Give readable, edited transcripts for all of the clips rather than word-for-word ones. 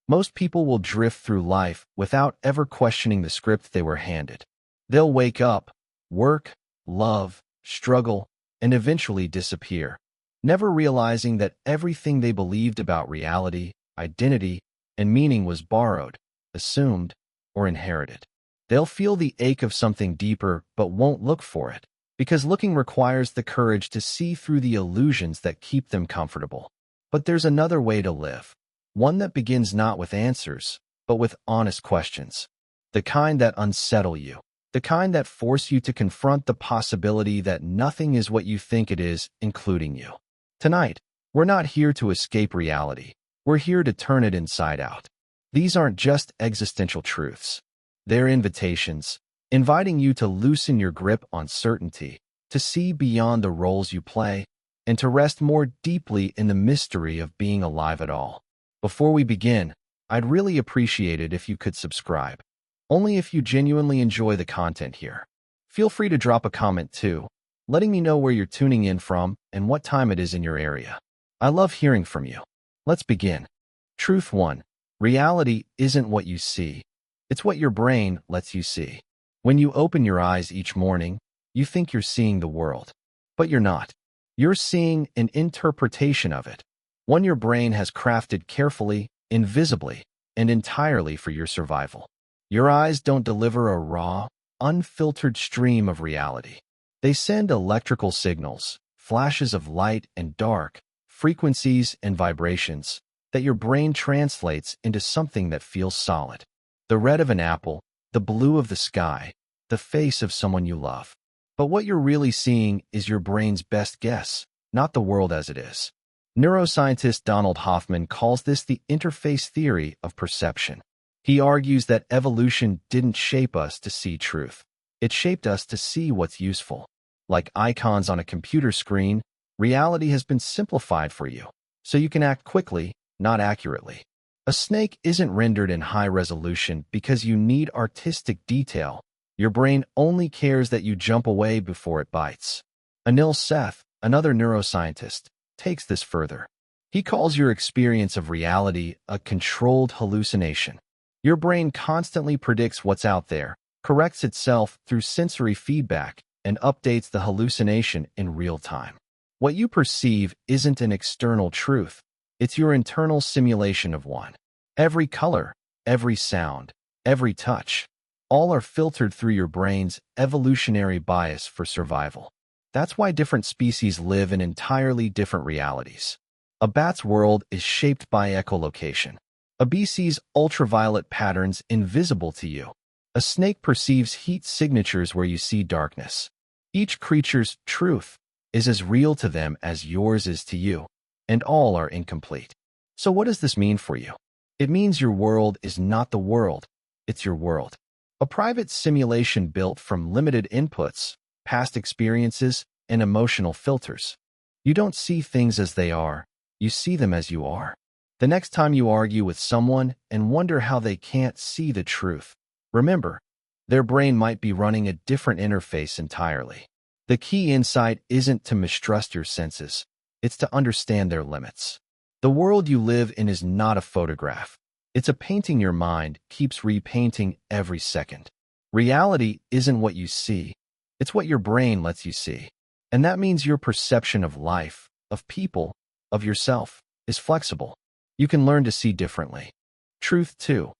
Most people will drift through life without ever questioning the script they were handed. They'll wake up, work, love, struggle, and eventually disappear, never realizing that everything they believed about reality, identity, and meaning was borrowed, assumed, or inherited. They'll feel the ache of something deeper but won't look for it, because looking requires the courage to see through the illusions that keep them comfortable. But there's another way to live, one that begins not with answers, but with honest questions. The kind that unsettle you, the kind that force you to confront the possibility that nothing is what you think it is, including you. Tonight, we're not here to escape reality. We're here to turn it inside out. These aren't just existential truths. They're invitations, inviting you to loosen your grip on certainty, to see beyond the roles you play, and to rest more deeply in the mystery of being alive at all. Before we begin, I'd really appreciate it if you could subscribe. Only if you genuinely enjoy the content here. Feel free to drop a comment too, letting me know where you're tuning in from and what time it is in your area. I love hearing from you. Let's begin. Truth 1. Reality isn't what you see. It's what your brain lets you see. When you open your eyes each morning, you think you're seeing the world. But you're not. You're seeing an interpretation of it, one your brain has crafted carefully, invisibly, and entirely for your survival. Your eyes don't deliver a raw, unfiltered stream of reality. They send electrical signals, flashes of light and dark, frequencies and vibrations that your brain translates into something that feels solid. The red of an apple, the blue of the sky, the face of someone you love. But what you're really seeing is your brain's best guess, not the world as it is. Neuroscientist Donald Hoffman calls this the interface theory of perception. He argues that evolution didn't shape us to see truth. It shaped us to see what's useful. Like icons on a computer screen, reality has been simplified for you, so you can act quickly, not accurately. A snake isn't rendered in high resolution because you need artistic detail. Your brain only cares that you jump away before it bites. Anil Seth, another neuroscientist, takes this further. He calls your experience of reality a controlled hallucination. Your brain constantly predicts what's out there, corrects itself through sensory feedback, and updates the hallucination in real time. What you perceive isn't an external truth. It's your internal simulation of one. Every color, every sound, every touch, all are filtered through your brain's evolutionary bias for survival. That's why different species live in entirely different realities. A bat's world is shaped by echolocation. A bee sees ultraviolet patterns invisible to you. A snake perceives heat signatures where you see darkness. Each creature's truth is as real to them as yours is to you, and all are incomplete. So what does this mean for you? It means your world is not the world, it's your world. A private simulation built from limited inputs, past experiences, and emotional filters. You don't see things as they are, you see them as you are. The next time you argue with someone and wonder how they can't see the truth, remember, their brain might be running a different interface entirely. The key insight isn't to mistrust your senses, it's to understand their limits. The world you live in is not a photograph. It's a painting your mind keeps repainting every second. Reality isn't what you see, it's what your brain lets you see. And that means your perception of life, of people, of yourself, is flexible. You can learn to see differently. Truth 2.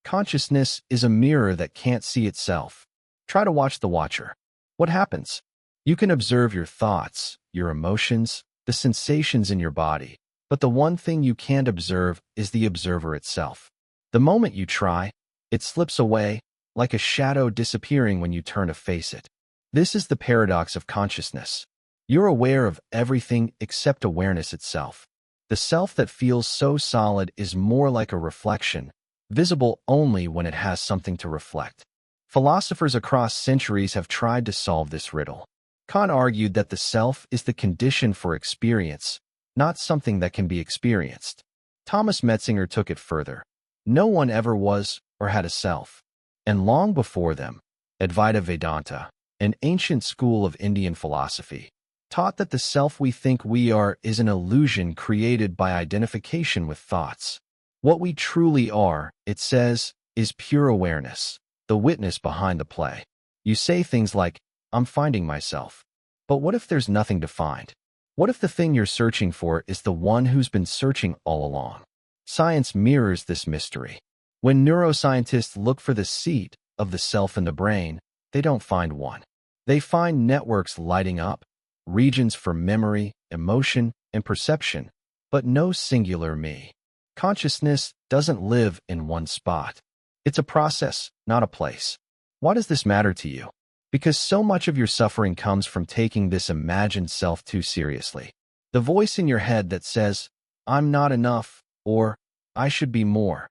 Consciousness is a mirror that can't see itself. Try to watch the watcher. What happens? You can observe your thoughts, your emotions, the sensations in your body, but the one thing you can't observe is the observer itself. The moment you try, it slips away, like a shadow disappearing when you turn to face it. This is the paradox of consciousness. You're aware of everything except awareness itself. The self that feels so solid is more like a reflection, visible only when it has something to reflect. Philosophers across centuries have tried to solve this riddle. Kant argued that the self is the condition for experience, not something that can be experienced. Thomas Metzinger took it further. No one ever was or had a self. And long before them, Advaita Vedanta, an ancient school of Indian philosophy, taught that the self we think we are is an illusion created by identification with thoughts. What we truly are, it says, is pure awareness, the witness behind the play. You say things like, I'm finding myself. But what if there's nothing to find? What if the thing you're searching for is the one who's been searching all along? Science mirrors this mystery. When neuroscientists look for the seat of the self in the brain, they don't find one. They find networks lighting up, regions for memory, emotion, and perception, but no singular me. Consciousness doesn't live in one spot. It's a process, not a place. Why does this matter to you? Because so much of your suffering comes from taking this imagined self too seriously. The voice in your head that says, I'm not enough, or I should be more.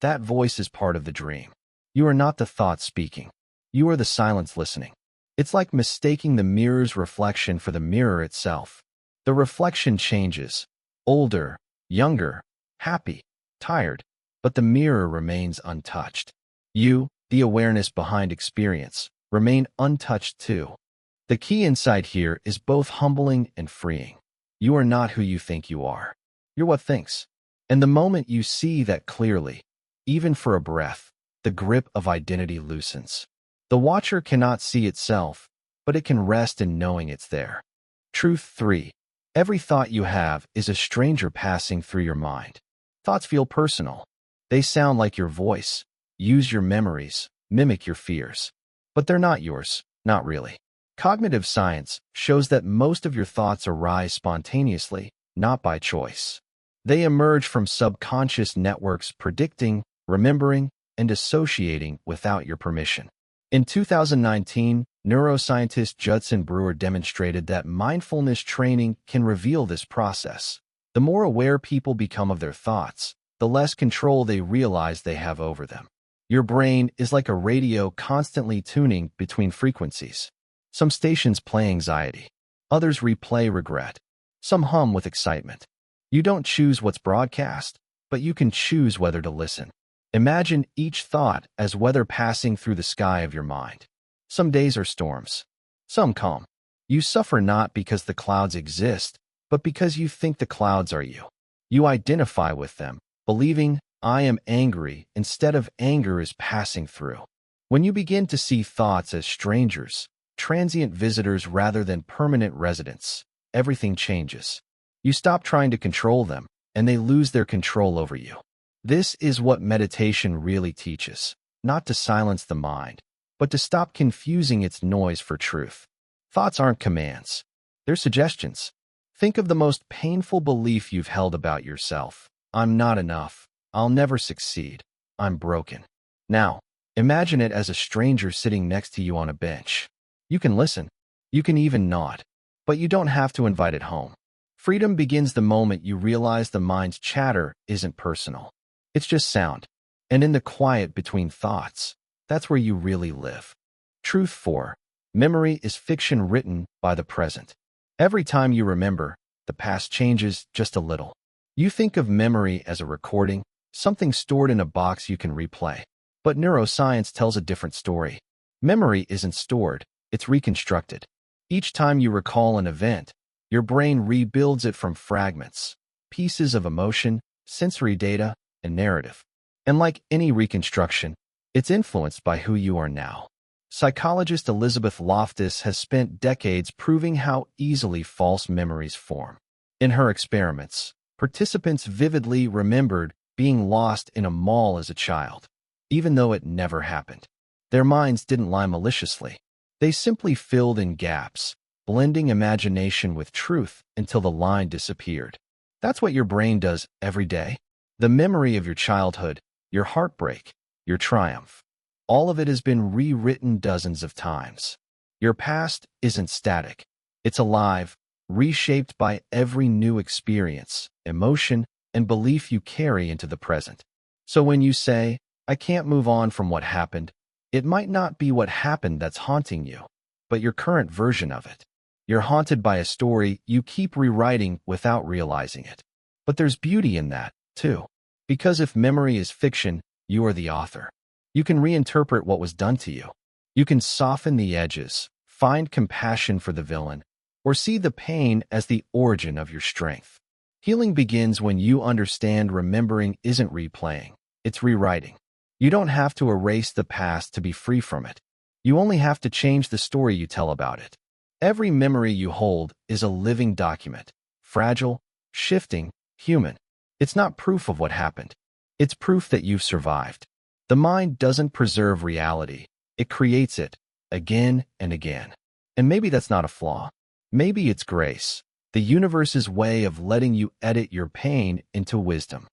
That voice is part of the dream. You are not the thought speaking. You are the silence listening. It's like mistaking the mirror's reflection for the mirror itself. The reflection changes. Older, younger, happy, tired, but the mirror remains untouched. You, the awareness behind experience, remain untouched too. The key insight here is both humbling and freeing. You are not who you think you are. You're what thinks. And the moment you see that clearly, even for a breath, the grip of identity loosens. The watcher cannot see itself, but it can rest in knowing it's there. Truth 3. Every thought you have is a stranger passing through your mind. Thoughts feel personal. They sound like your voice, use your memories, mimic your fears. But they're not yours, not really. Cognitive science shows that most of your thoughts arise spontaneously, not by choice. They emerge from subconscious networks predicting, remembering, and associating without your permission. In 2019, neuroscientist Judson Brewer demonstrated that mindfulness training can reveal this process. The more aware people become of their thoughts, the less control they realize they have over them. Your brain is like a radio constantly tuning between frequencies. Some stations play anxiety. Others replay regret. Some hum with excitement. You don't choose what's broadcast, but you can choose whether to listen. Imagine each thought as weather passing through the sky of your mind. Some days are storms. Some calm. You suffer not because the clouds exist, but because you think the clouds are you. You identify with them, believing, I am angry, instead of anger is passing through. When you begin to see thoughts as strangers, transient visitors rather than permanent residents, everything changes. You stop trying to control them, and they lose their control over you. This is what meditation really teaches, not to silence the mind, but to stop confusing its noise for truth. Thoughts aren't commands. They're suggestions. Think of the most painful belief you've held about yourself. I'm not enough. I'll never succeed. I'm broken. Now, imagine it as a stranger sitting next to you on a bench. You can listen. You can even nod. But you don't have to invite it home. Freedom begins the moment you realize the mind's chatter isn't personal. It's just sound. And in the quiet between thoughts, that's where you really live. Truth 4. Memory is fiction written by the present. Every time you remember, the past changes just a little. You think of memory as a recording, something stored in a box you can replay. But neuroscience tells a different story. Memory isn't stored, it's reconstructed. Each time you recall an event, your brain rebuilds it from fragments, pieces of emotion, sensory data, and narrative. And like any reconstruction, it's influenced by who you are now. Psychologist Elizabeth Loftus has spent decades proving how easily false memories form. In her experiments, participants vividly remembered being lost in a mall as a child, even though it never happened. Their minds didn't lie maliciously. They simply filled in gaps, blending imagination with truth until the line disappeared. That's what your brain does every day. The memory of your childhood, your heartbreak, your triumph. All of it has been rewritten dozens of times. Your past isn't static. It's alive, reshaped by every new experience, emotion, and belief you carry into the present. So when you say, I can't move on from what happened, it might not be what happened that's haunting you, but your current version of it. You're haunted by a story you keep rewriting without realizing it. But there's beauty in that, too. Because if memory is fiction, you are the author. You can reinterpret what was done to you. You can soften the edges, find compassion for the villain, or see the pain as the origin of your strength. Healing begins when you understand remembering isn't replaying, it's rewriting. You don't have to erase the past to be free from it. You only have to change the story you tell about it. Every memory you hold is a living document, fragile, shifting, human. It's not proof of what happened. It's proof that you've survived. The mind doesn't preserve reality. It creates it, again and again. And maybe that's not a flaw. Maybe it's grace, the universe's way of letting you edit your pain into wisdom.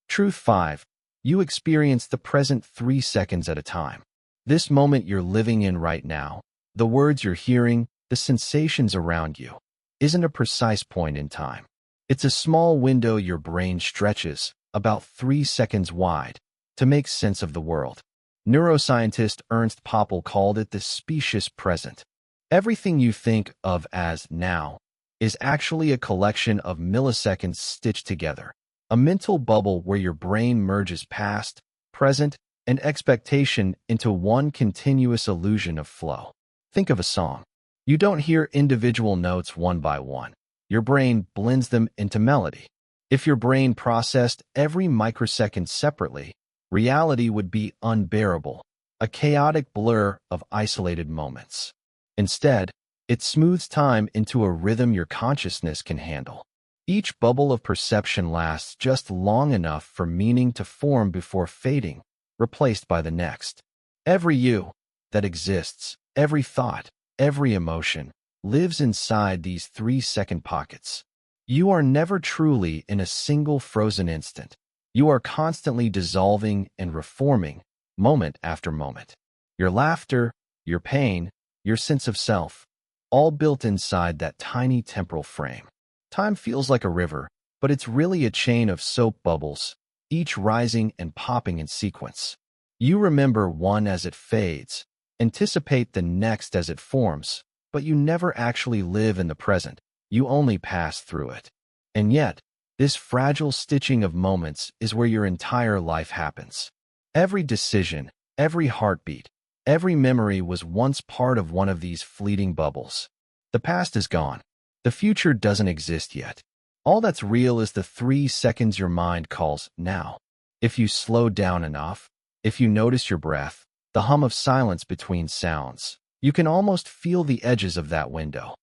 Truth 5. You experience the present 3 seconds at a time. This moment you're living in right now, the words you're hearing, the sensations around you, isn't a precise point in time. It's a small window your brain stretches, about 3 seconds wide, to make sense of the world. Neuroscientist Ernst Poppel called it the specious present. Everything you think of as now is actually a collection of milliseconds stitched together, a mental bubble where your brain merges past, present, and expectation into one continuous illusion of flow. Think of a song. You don't hear individual notes one by one. Your brain blends them into melody. If your brain processed every microsecond separately, reality would be unbearable, a chaotic blur of isolated moments. Instead, it smooths time into a rhythm your consciousness can handle. Each bubble of perception lasts just long enough for meaning to form before fading, replaced by the next. Every you that exists, every thought, every emotion, lives inside these 3-second pockets. You are never truly in a single frozen instant. You are constantly dissolving and reforming, moment after moment. Your laughter, your pain, your sense of self, all built inside that tiny temporal frame. Time feels like a river, but it's really a chain of soap bubbles, each rising and popping in sequence. You remember one as it fades, anticipate the next as it forms, but you never actually live in the present. You only pass through it. And yet, this fragile stitching of moments is where your entire life happens. Every decision, every heartbeat, every memory was once part of one of these fleeting bubbles. The past is gone. The future doesn't exist yet. All that's real is the 3 seconds your mind calls now. If you slow down enough, if you notice your breath, the hum of silence between sounds, you can almost feel the edges of that window.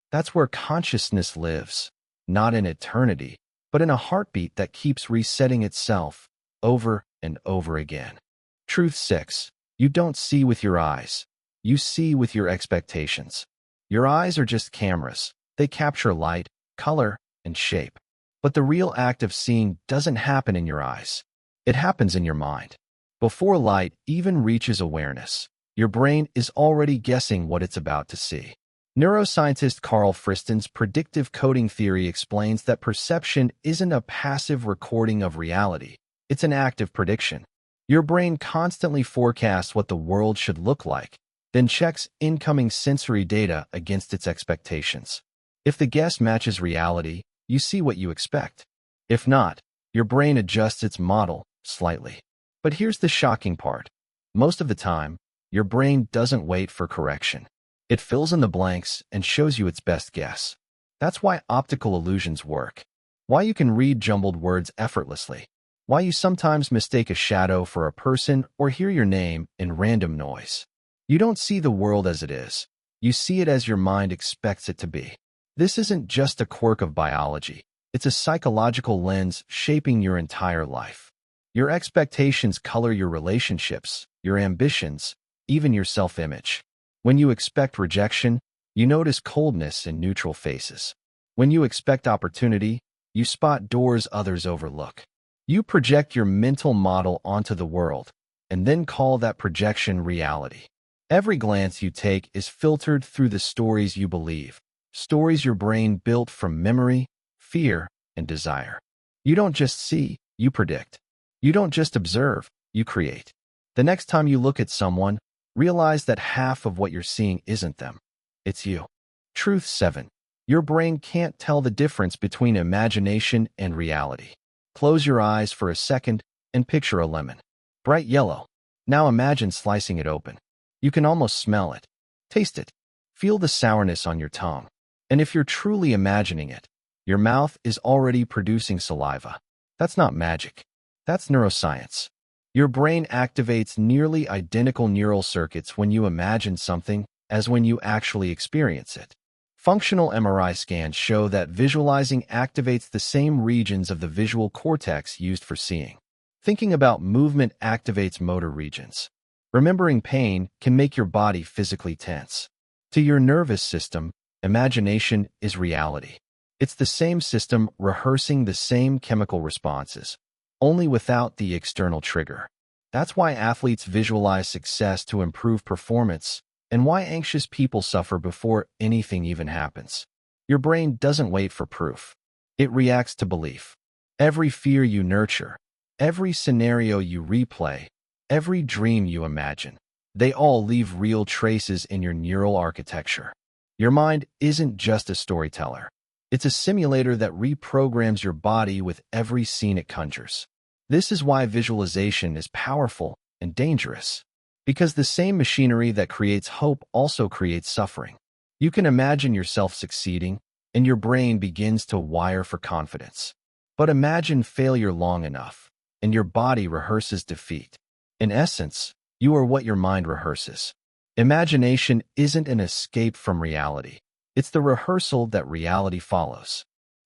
That's where consciousness lives, not in eternity, but in a heartbeat that keeps resetting itself over and over again. Truth 6. You don't see with your eyes. You see with your expectations. Your eyes are just cameras. They capture light, color, and shape. But the real act of seeing doesn't happen in your eyes. It happens in your mind. Before light even reaches awareness, your brain is already guessing what it's about to see. Neuroscientist Carl Friston's predictive coding theory explains that perception isn't a passive recording of reality. It's an active prediction. Your brain constantly forecasts what the world should look like, then checks incoming sensory data against its expectations. If the guess matches reality, you see what you expect. If not, your brain adjusts its model slightly. But here's the shocking part. Most of the time, your brain doesn't wait for correction. It fills in the blanks and shows you its best guess. That's why optical illusions work. Why you can read jumbled words effortlessly. Why you sometimes mistake a shadow for a person or hear your name in random noise. You don't see the world as it is. You see it as your mind expects it to be. This isn't just a quirk of biology. It's a psychological lens shaping your entire life. Your expectations color your relationships, your ambitions, even your self-image. When you expect rejection, you notice coldness in neutral faces. When you expect opportunity, you spot doors others overlook. You project your mental model onto the world, and then call that projection reality. Every glance you take is filtered through the stories you believe, stories your brain built from memory, fear, and desire. You don't just see, you predict. You don't just observe, you create. The next time you look at someone, realize that half of what you're seeing isn't them. It's you. Truth 7. Your brain can't tell the difference between imagination and reality. Close your eyes for a second and picture a lemon. Bright yellow. Now imagine slicing it open. You can almost smell it. Taste it. Feel the sourness on your tongue. And if you're truly imagining it, Your mouth is already producing saliva. That's not magic. That's neuroscience. Your brain activates nearly identical neural circuits when you imagine something as when you actually experience it. Functional MRI scans show that visualizing activates the same regions of the visual cortex used for seeing. Thinking about movement activates motor regions. Remembering pain can make your body physically tense. To your nervous system, imagination is reality. It's the same system rehearsing the same chemical responses, only without the external trigger. That's why athletes visualize success to improve performance, and why anxious people suffer before anything even happens. Your brain doesn't wait for proof. It reacts to belief. Every fear you nurture, every scenario you replay, every dream you imagine, they all leave real traces in your neural architecture. Your mind isn't just a storyteller. It's a simulator that reprograms your body with every scene it conjures. This is why visualization is powerful and dangerous. Because the same machinery that creates hope also creates suffering. You can imagine yourself succeeding, and your brain begins to wire for confidence. But imagine failure long enough, and your body rehearses defeat. In essence, you are what your mind rehearses. Imagination isn't an escape from reality. It's the rehearsal that reality follows.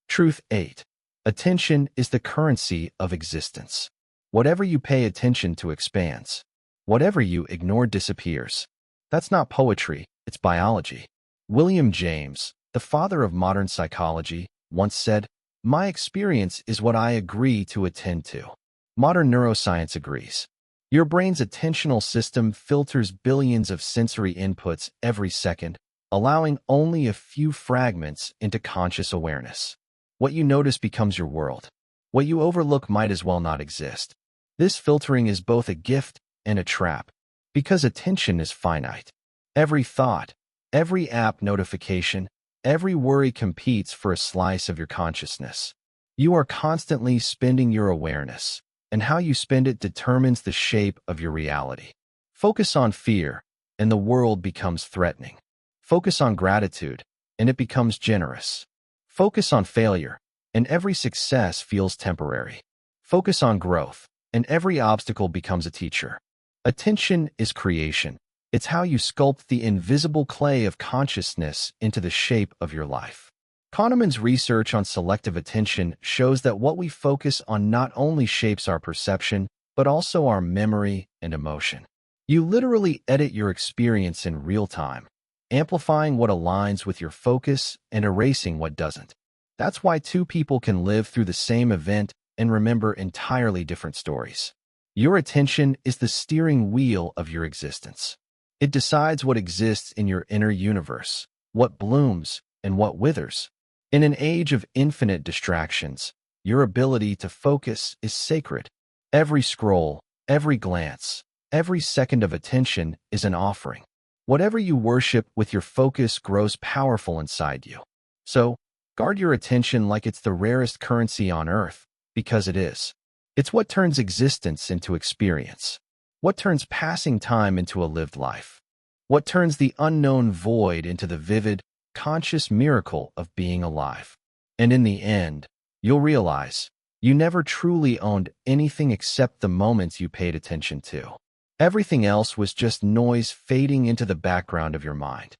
Truth 8. Attention is the currency of existence. Whatever you pay attention to expands. Whatever you ignore disappears. That's not poetry, it's biology. William James, the father of modern psychology, once said, "My experience is what I agree to attend to." Modern neuroscience agrees. Your brain's attentional system filters billions of sensory inputs every second, allowing only a few fragments into conscious awareness. What you notice becomes your world. What you overlook might as well not exist. This filtering is both a gift and a trap, because attention is finite. Every thought, every app notification, every worry competes for a slice of your consciousness. You are constantly spending your awareness, and how you spend it determines the shape of your reality. Focus on fear, and the world becomes threatening. Focus on gratitude, and it becomes generous. Focus on failure, and every success feels temporary. Focus on growth, and every obstacle becomes a teacher. Attention is creation. It's how you sculpt the invisible clay of consciousness into the shape of your life. Kahneman's research on selective attention shows that what we focus on not only shapes our perception, but also our memory and emotion. You literally edit your experience in real time, amplifying what aligns with your focus and erasing what doesn't. That's why two people can live through the same event and remember entirely different stories. Your attention is the steering wheel of your existence. It decides what exists in your inner universe, what blooms, and what withers. In an age of infinite distractions, your ability to focus is sacred. Every scroll, every glance, every second of attention is an offering. Whatever you worship with your focus grows powerful inside you. So, guard your attention like it's the rarest currency on earth, because it is. It's what turns existence into experience. What turns passing time into a lived life. What turns the unknown void into the vivid, conscious miracle of being alive. And in the end, you'll realize you never truly owned anything except the moments you paid attention to. Everything else was just noise fading into the background of your mind.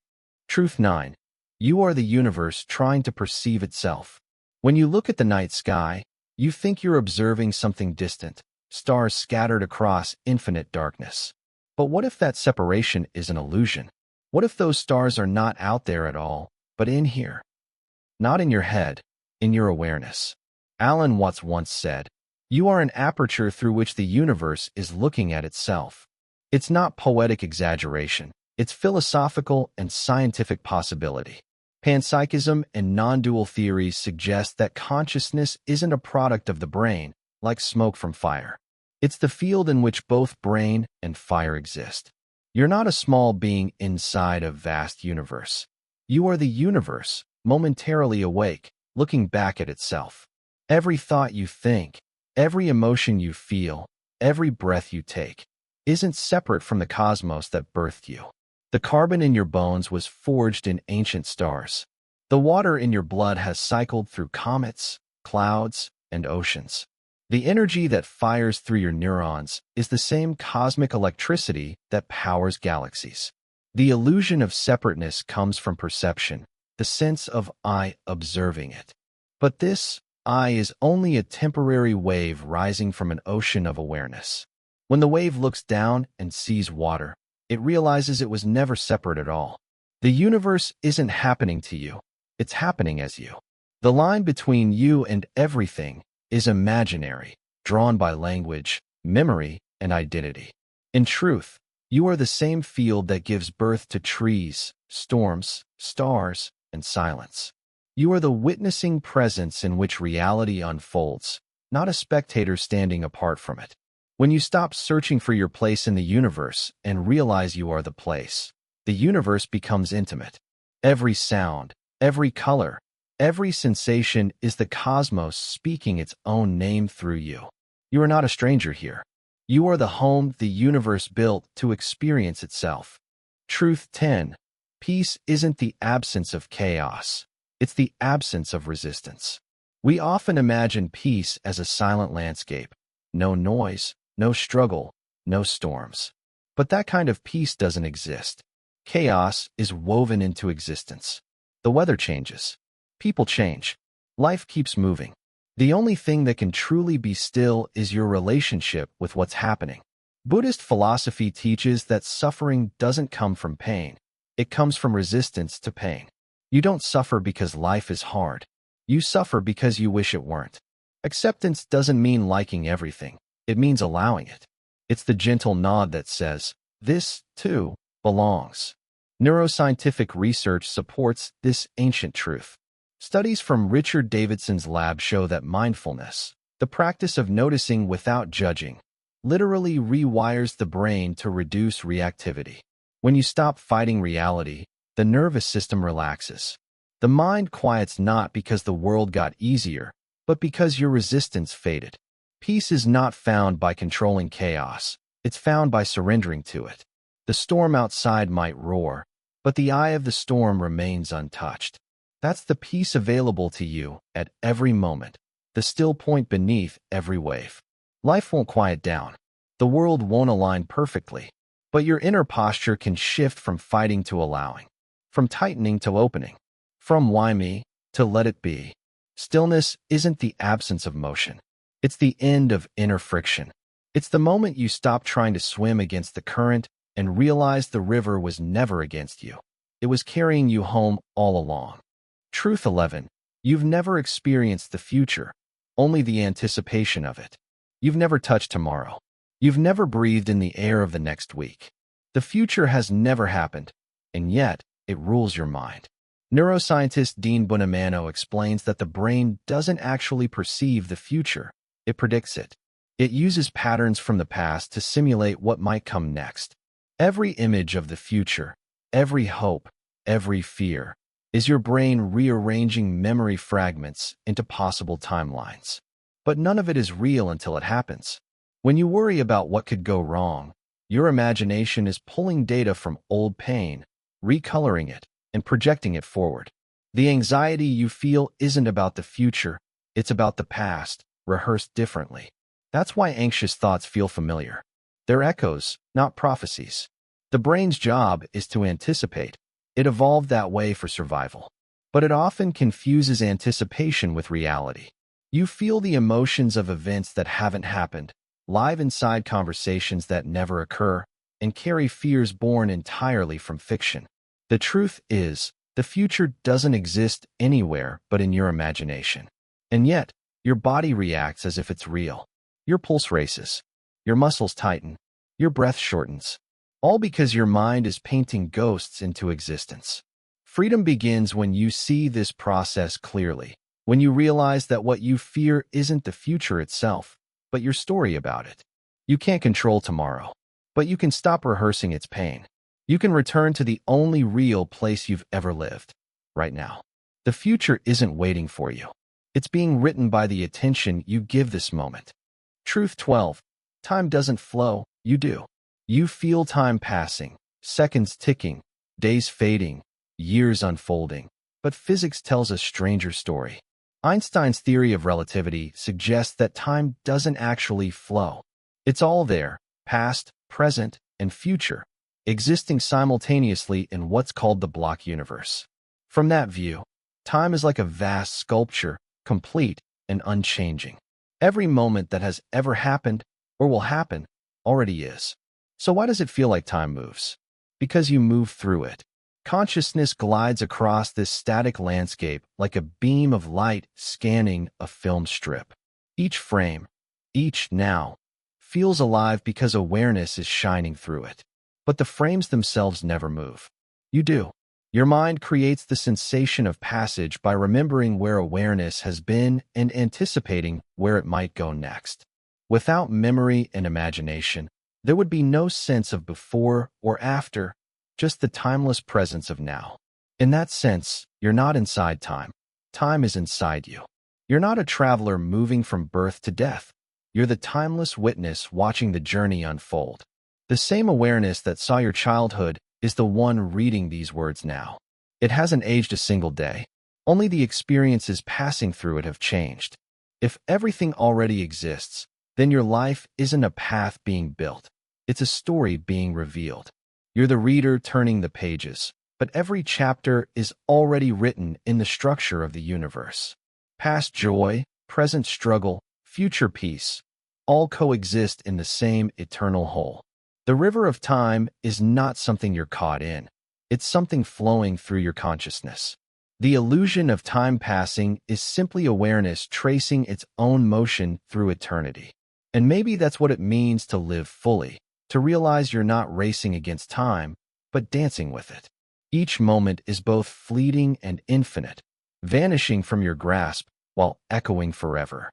Truth 9. You are the universe trying to perceive itself. When you look at the night sky, you think you're observing something distant, stars scattered across infinite darkness. But what if that separation is an illusion? What if those stars are not out there at all, but in here? Not in your head, in your awareness. Alan Watts once said, "You are an aperture through which the universe is looking at itself." It's not poetic exaggeration. It's philosophical and scientific possibility. Panpsychism and non-dual theories suggest that consciousness isn't a product of the brain, like smoke from fire. It's the field in which both brain and fire exist. You're not a small being inside a vast universe. You are the universe, momentarily awake, looking back at itself. Every thought you think, every emotion you feel, every breath you take, isn't separate from the cosmos that birthed you. The carbon in your bones was forged in ancient stars. The water in your blood has cycled through comets, clouds, and oceans. The energy that fires through your neurons is the same cosmic electricity that powers galaxies. The illusion of separateness comes from perception, the sense of I observing it. But this I is only a temporary wave rising from an ocean of awareness. When the wave looks down and sees water, it realizes it was never separate at all. The universe isn't happening to you, it's happening as you. The line between you and everything is imaginary, drawn by language, memory, and identity. In truth, you are the same field that gives birth to trees, storms, stars, and silence. You are the witnessing presence in which reality unfolds, not a spectator standing apart from it. When you stop searching for your place in the universe and realize you are the place, the universe becomes intimate. Every sound, every color, every sensation is the cosmos speaking its own name through you. You are not a stranger here. You are the home the universe built to experience itself. Truth 10. Peace isn't the absence of chaos. It's the absence of resistance. We often imagine peace as a silent landscape. No noise, no struggle, no storms. But that kind of peace doesn't exist. Chaos is woven into existence. The weather changes. People change. Life keeps moving. The only thing that can truly be still is your relationship with what's happening. Buddhist philosophy teaches that suffering doesn't come from pain. It comes from resistance to pain. You don't suffer because life is hard. You suffer because you wish it weren't. Acceptance doesn't mean liking everything. It means allowing it. It's the gentle nod that says, this, too, belongs. Neuroscientific research supports this ancient truth. Studies from Richard Davidson's lab show that mindfulness, the practice of noticing without judging, literally rewires the brain to reduce reactivity. When you stop fighting reality, the nervous system relaxes. The mind quiets not because the world got easier, but because your resistance faded. Peace is not found by controlling chaos. It's found by surrendering to it. The storm outside might roar, but the eye of the storm remains untouched. That's the peace available to you at every moment, the still point beneath every wave. Life won't quiet down. The world won't align perfectly, but your inner posture can shift from fighting to allowing, from tightening to opening, from why me to let it be. Stillness isn't the absence of motion. It's the end of inner friction. It's the moment you stop trying to swim against the current and realize the river was never against you. It was carrying you home all along. Truth 11. You've never experienced the future, only the anticipation of it. You've never touched tomorrow. You've never breathed in the air of the next week. The future has never happened, and yet it rules your mind. Neuroscientist Dean Bunimano explains that the brain doesn't actually perceive the future, it predicts it. It uses patterns from the past to simulate what might come next. Every image of the future, every hope, every fear, is your brain rearranging memory fragments into possible timelines. But none of it is real until it happens. When you worry about what could go wrong, your imagination is pulling data from old pain, recoloring it, and projecting it forward. The anxiety you feel isn't about the future, it's about the past, rehearsed differently. That's why anxious thoughts feel familiar. They're echoes, not prophecies. The brain's job is to anticipate. It evolved that way for survival. But it often confuses anticipation with reality. You feel the emotions of events that haven't happened, live inside conversations that never occur, and carry fears born entirely from fiction. The truth is, the future doesn't exist anywhere but in your imagination. And yet, your body reacts as if it's real. Your pulse races. Your muscles tighten. Your breath shortens. All because your mind is painting ghosts into existence. Freedom begins when you see this process clearly, when you realize that what you fear isn't the future itself, but your story about it. You can't control tomorrow, but you can stop rehearsing its pain. You can return to the only real place you've ever lived, right now. The future isn't waiting for you. It's being written by the attention you give this moment. Truth 12. Time doesn't flow, you do. You feel time passing, seconds ticking, days fading, years unfolding, But physics tells a stranger story. Einstein's theory of relativity suggests that time doesn't actually flow. It's all there, past, present, and future, existing simultaneously in what's called the block universe. From that view, time is like a vast sculpture, complete and unchanging. Every moment that has ever happened or will happen already is. So why does it feel like time moves? Because you move through it. Consciousness glides across this static landscape like a beam of light scanning a film strip. Each frame, each now, feels alive because awareness is shining through it. But the frames themselves never move. You do. Your mind creates the sensation of passage by remembering where awareness has been and anticipating where it might go next. Without memory and imagination, there would be no sense of before or after, just the timeless presence of now. In that sense, you're not inside time. Time is inside you. You're not a traveler moving from birth to death. You're the timeless witness watching the journey unfold. The same awareness that saw your childhood is the one reading these words now. It hasn't aged a single day. Only the experiences passing through it have changed. If everything already exists, then your life isn't a path being built. It's a story being revealed. You're the reader turning the pages, but every chapter is already written in the structure of the universe. Past joy, present struggle, future peace, all coexist in the same eternal whole. The river of time is not something you're caught in. It's something flowing through your consciousness. The illusion of time passing is simply awareness tracing its own motion through eternity. And maybe that's what it means to live fully. To realize you're not racing against time, but dancing with it. Each moment is both fleeting and infinite, vanishing from your grasp while echoing forever.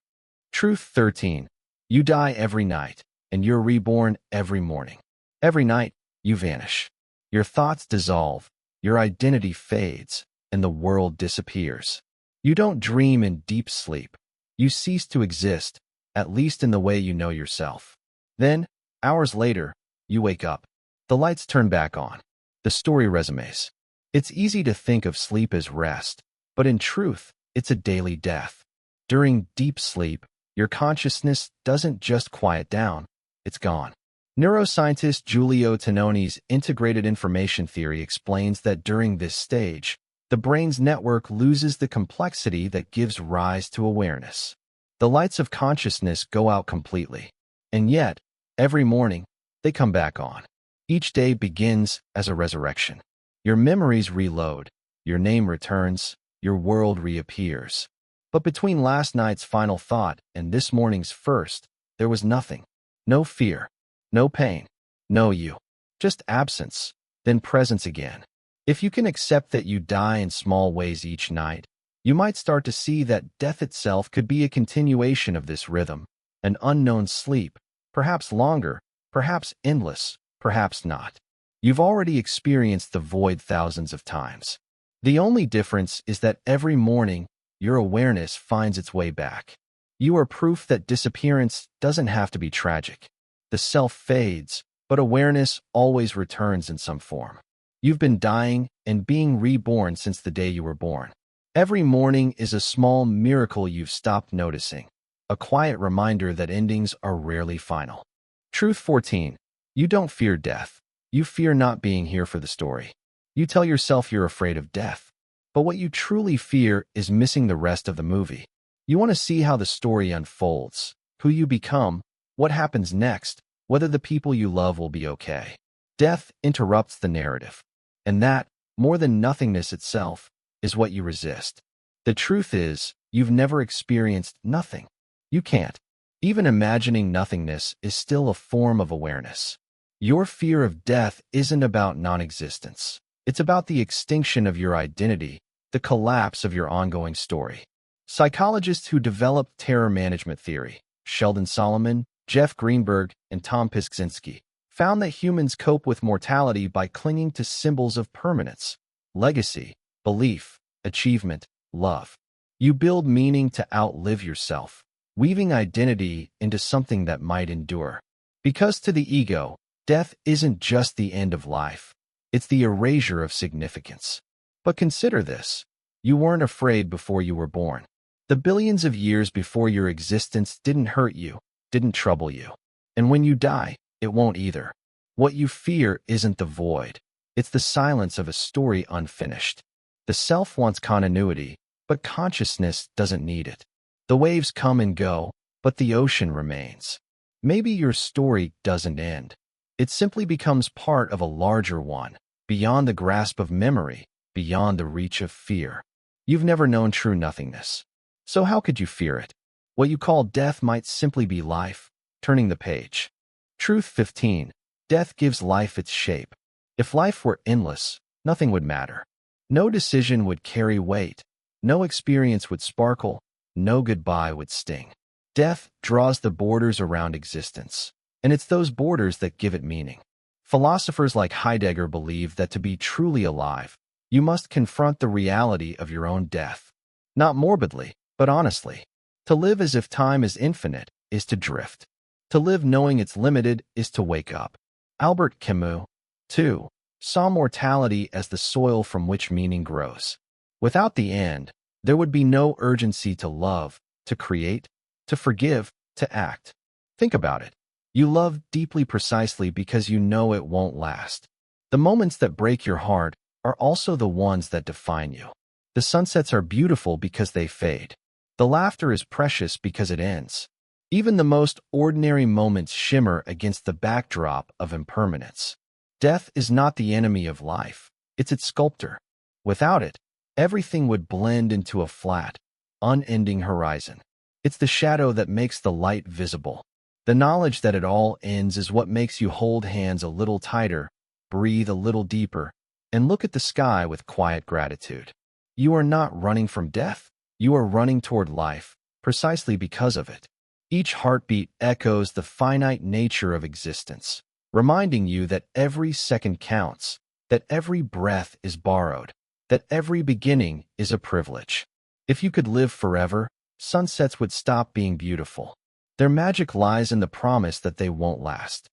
Truth 13. You die every night, and you're reborn every morning. Every night, you vanish. Your thoughts dissolve, your identity fades, and the world disappears. You don't dream in deep sleep. You cease to exist, at least in the way you know yourself. Then, hours later, you wake up. The lights turn back on. The story resumes. It's easy to think of sleep as rest, but in truth, it's a daily death. During deep sleep, your consciousness doesn't just quiet down, it's gone. Neuroscientist Giulio Tononi's integrated information theory explains that during this stage, the brain's network loses the complexity that gives rise to awareness. The lights of consciousness go out completely, and yet, every morning, they come back on. Each day begins as a resurrection. Your memories reload, your name returns, your world reappears. But between last night's final thought and this morning's first, there was nothing. No fear, no pain, no you. Just absence, then presence again. If you can accept that you die in small ways each night, you might start to see that death itself could be a continuation of this rhythm, an unknown sleep, perhaps longer, perhaps endless, perhaps not. You've already experienced the void thousands of times. The only difference is that every morning, your awareness finds its way back. You are proof that disappearance doesn't have to be tragic. The self fades, but awareness always returns in some form. You've been dying and being reborn since the day you were born. Every morning is a small miracle you've stopped noticing, a quiet reminder that endings are rarely final. Truth 14. You don't fear death. You fear not being here for the story. You tell yourself you're afraid of death, but what you truly fear is missing the rest of the movie. You want to see how the story unfolds, who you become, what happens next, whether the people you love will be okay. Death interrupts the narrative, and that, more than nothingness itself, is what you resist. The truth is, you've never experienced nothing. You can't. Even imagining nothingness is still a form of awareness. Your fear of death isn't about non-existence. It's about the extinction of your identity, the collapse of your ongoing story. Psychologists who developed terror management theory, Sheldon Solomon, Jeff Greenberg, and Tom Piszczynski, found that humans cope with mortality by clinging to symbols of permanence, legacy, belief, achievement, love. You build meaning to outlive yourself, weaving identity into something that might endure. Because to the ego, death isn't just the end of life, it's the erasure of significance. But consider this. You weren't afraid before you were born. The billions of years before your existence didn't hurt you, didn't trouble you. And when you die, it won't either. What you fear isn't the void. It's the silence of a story unfinished. The self wants continuity, but consciousness doesn't need it. The waves come and go, but the ocean remains. Maybe your story doesn't end. It simply becomes part of a larger one, beyond the grasp of memory, beyond the reach of fear. You've never known true nothingness. So how could you fear it? What you call death might simply be life, turning the page. Truth 15. Death gives life its shape. If life were endless, nothing would matter. No decision would carry weight. No experience would sparkle. No goodbye would sting. Death draws the borders around existence, and it's those borders that give it meaning. Philosophers like Heidegger believe that to be truly alive, you must confront the reality of your own death. Not morbidly, but honestly. To live as if time is infinite is to drift. To live knowing it's limited is to wake up. Albert Camus, 2, saw mortality as the soil from which meaning grows. Without the end, there would be no urgency to love, to create, to forgive, to act. Think about it. You love deeply precisely because you know it won't last. The moments that break your heart are also the ones that define you. The sunsets are beautiful because they fade. The laughter is precious because it ends. Even the most ordinary moments shimmer against the backdrop of impermanence. Death is not the enemy of life. It's its sculptor. Without it, everything would blend into a flat, unending horizon. It's the shadow that makes the light visible. The knowledge that it all ends is what makes you hold hands a little tighter, breathe a little deeper, and look at the sky with quiet gratitude. You are not running from death. You are running toward life, precisely because of it. Each heartbeat echoes the finite nature of existence, reminding you that every second counts, that every breath is borrowed, that every beginning is a privilege. If you could live forever, sunsets would stop being beautiful. Their magic lies in the promise that they won't last.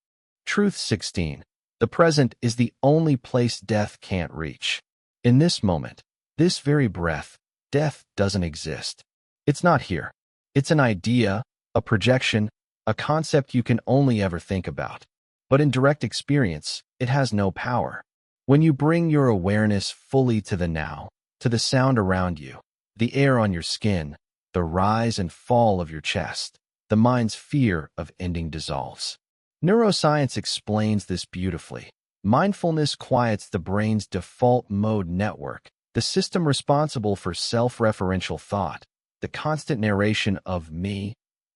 Truth 16. The present is the only place death can't reach. In this moment, this very breath, death doesn't exist. It's not here. It's an idea, a projection, a concept you can only ever think about. But in direct experience, it has no power. When you bring your awareness fully to the now, to the sound around you, the air on your skin, the rise and fall of your chest, the mind's fear of ending dissolves. Neuroscience explains this beautifully. Mindfulness quiets the brain's default mode network, the system responsible for self-referential thought, the constant narration of me,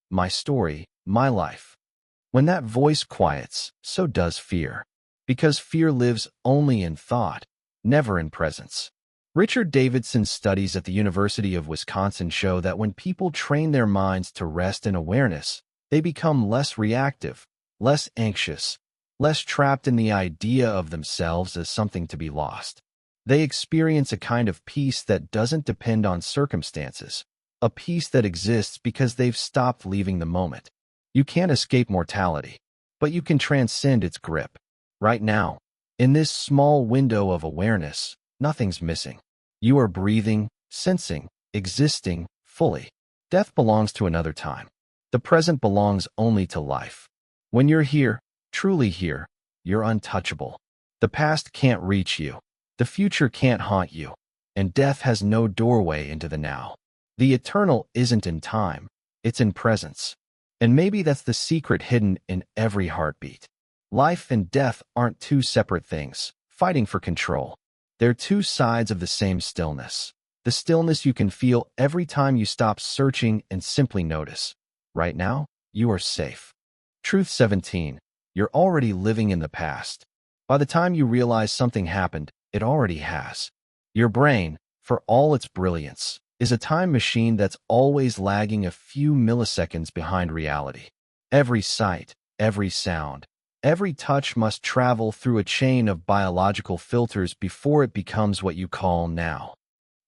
my story, my life. When that voice quiets, so does fear. Because fear lives only in thought, never in presence. Richard Davidson's studies at the University of Wisconsin show that when people train their minds to rest in awareness, they become less reactive, less anxious, less trapped in the idea of themselves as something to be lost. They experience a kind of peace that doesn't depend on circumstances, a peace that exists because they've stopped leaving the moment. You can't escape mortality, but you can transcend its grip. Right now, in this small window of awareness, nothing's missing. You are breathing, sensing, existing fully. Death belongs to another time. The present belongs only to life. When you're here, truly here, you're untouchable. The past can't reach you. The future can't haunt you. And death has no doorway into the now. The eternal isn't in time. It's in presence. And maybe that's the secret hidden in every heartbeat. Life and death aren't two separate things, fighting for control. They're two sides of the same stillness. The stillness you can feel every time you stop searching and simply notice. Right now, you are safe. Truth 17. You're already living in the past. By the time you realize something happened, it already has. Your brain, for all its brilliance, is a time machine that's always lagging a few milliseconds behind reality. Every sight, every sound, every touch must travel through a chain of biological filters before it becomes what you call now.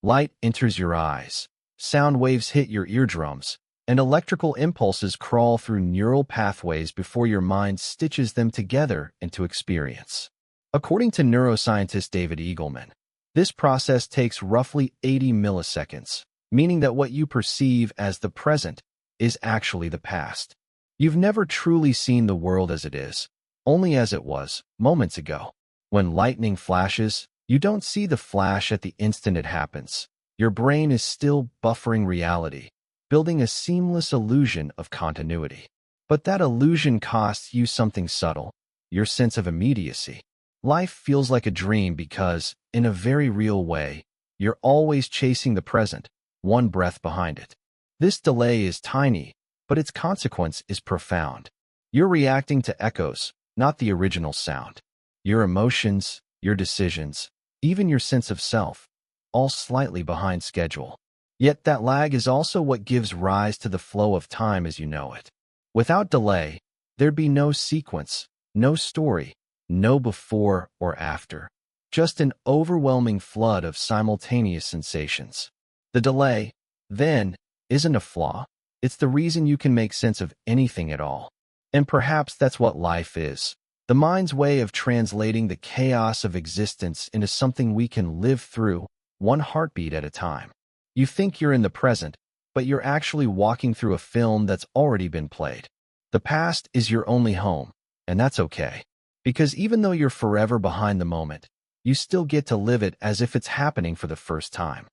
Light enters your eyes, sound waves hit your eardrums, and electrical impulses crawl through neural pathways before your mind stitches them together into experience. According to neuroscientist David Eagleman, This process takes roughly 80 milliseconds, meaning that what you perceive as the present is actually the past. You've never truly seen the world as it is, only as it was moments ago. When lightning flashes, you don't see the flash at the instant it happens. Your brain is still buffering reality, building a seamless illusion of continuity. But that illusion costs you something subtle, your sense of immediacy. Life feels like a dream because, in a very real way, you're always chasing the present, one breath behind it. This delay is tiny, but its consequence is profound. You're reacting to echoes, not the original sound. Your emotions, your decisions, even your sense of self, all slightly behind schedule. Yet that lag is also what gives rise to the flow of time as you know it. Without delay, there'd be no sequence, no story, no before or after. Just an overwhelming flood of simultaneous sensations. The delay, then, isn't a flaw. It's the reason you can make sense of anything at all. And perhaps that's what life is. The mind's way of translating the chaos of existence into something we can live through, one heartbeat at a time. You think you're in the present, but you're actually walking through a film that's already been played. The past is your only home, and that's okay. Because even though you're forever behind the moment, you still get to live it as if it's happening for the first time.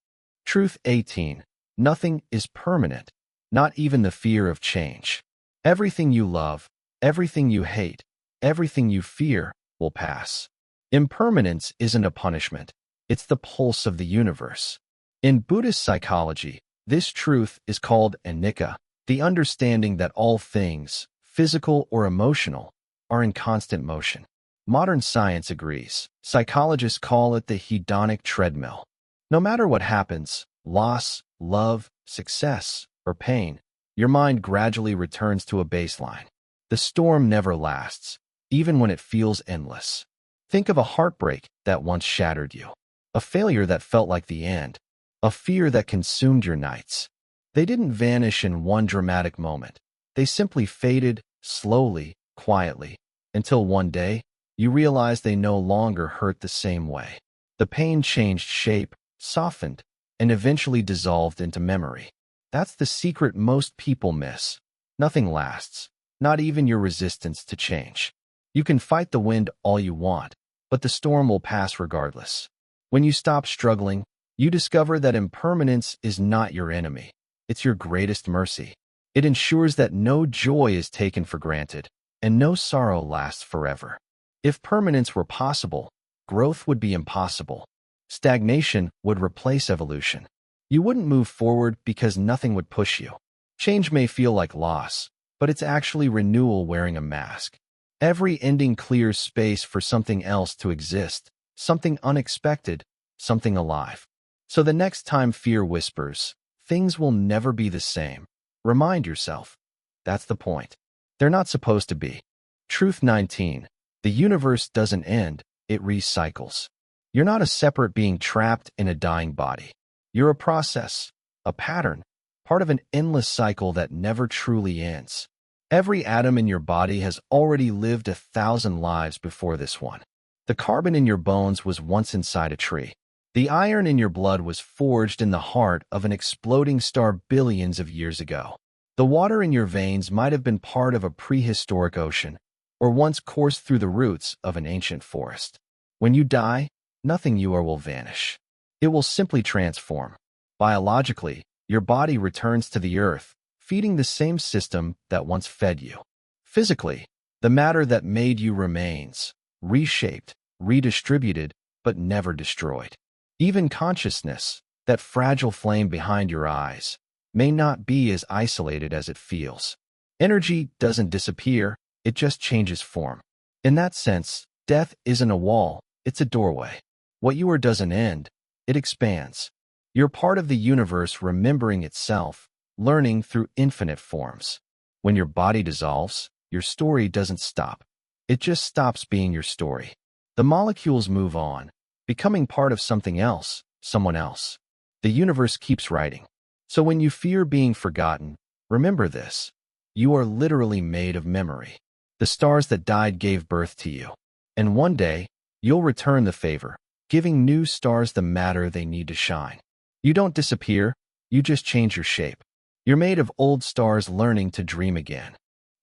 Truth 18. Nothing is permanent, not even the fear of change. Everything you love, everything you hate, everything you fear will pass. Impermanence isn't a punishment. It's the pulse of the universe. In Buddhist psychology, this truth is called anicca, the understanding that all things, physical or emotional, are in constant motion. Modern science agrees. Psychologists call it the hedonic treadmill. No matter what happens, loss, love, success, or pain, your mind gradually returns to a baseline. The storm never lasts, even when it feels endless. Think of a heartbreak that once shattered you, a failure that felt like the end, a fear that consumed your nights. They didn't vanish in one dramatic moment. They simply faded, slowly, quietly, until one day, you realized they no longer hurt the same way. The pain changed shape, softened, and eventually dissolved into memory. That's the secret most people miss. Nothing lasts, not even your resistance to change. You can fight the wind all you want, but the storm will pass regardless. When you stop struggling, you discover that impermanence is not your enemy. It's your greatest mercy. It ensures that no joy is taken for granted, and no sorrow lasts forever. If permanence were possible, growth would be impossible. Stagnation would replace evolution. You wouldn't move forward because nothing would push you. Change may feel like loss, but it's actually renewal wearing a mask. Every ending clears space for something else to exist, something unexpected, something alive. So the next time fear whispers, things will never be the same, remind yourself, that's the point. They're not supposed to be. Truth 19. The universe doesn't end, it recycles. You're not a separate being trapped in a dying body. You're a process, a pattern, part of an endless cycle that never truly ends. Every atom in your body has already lived 1,000 lives before this one. The carbon in your bones was once inside a tree. The iron in your blood was forged in the heart of an exploding star billions of years ago. The water in your veins might have been part of a prehistoric ocean, or once coursed through the roots of an ancient forest. When you die, nothing you are will vanish. It will simply transform. Biologically, your body returns to the earth, feeding the same system that once fed you. Physically, the matter that made you remains, reshaped, redistributed, but never destroyed. Even consciousness, that fragile flame behind your eyes, may not be as isolated as it feels. Energy doesn't disappear, it just changes form. In that sense, death isn't a wall, it's a doorway. What you are doesn't end, it expands. You're part of the universe remembering itself, learning through infinite forms. When your body dissolves, your story doesn't stop. It just stops being your story. The molecules move on, becoming part of something else, someone else. The universe keeps writing. So when you fear being forgotten, remember this. You are literally made of memory. The stars that died gave birth to you. And one day, you'll return the favor, giving new stars the matter they need to shine. You don't disappear, you just change your shape. You're made of old stars learning to dream again.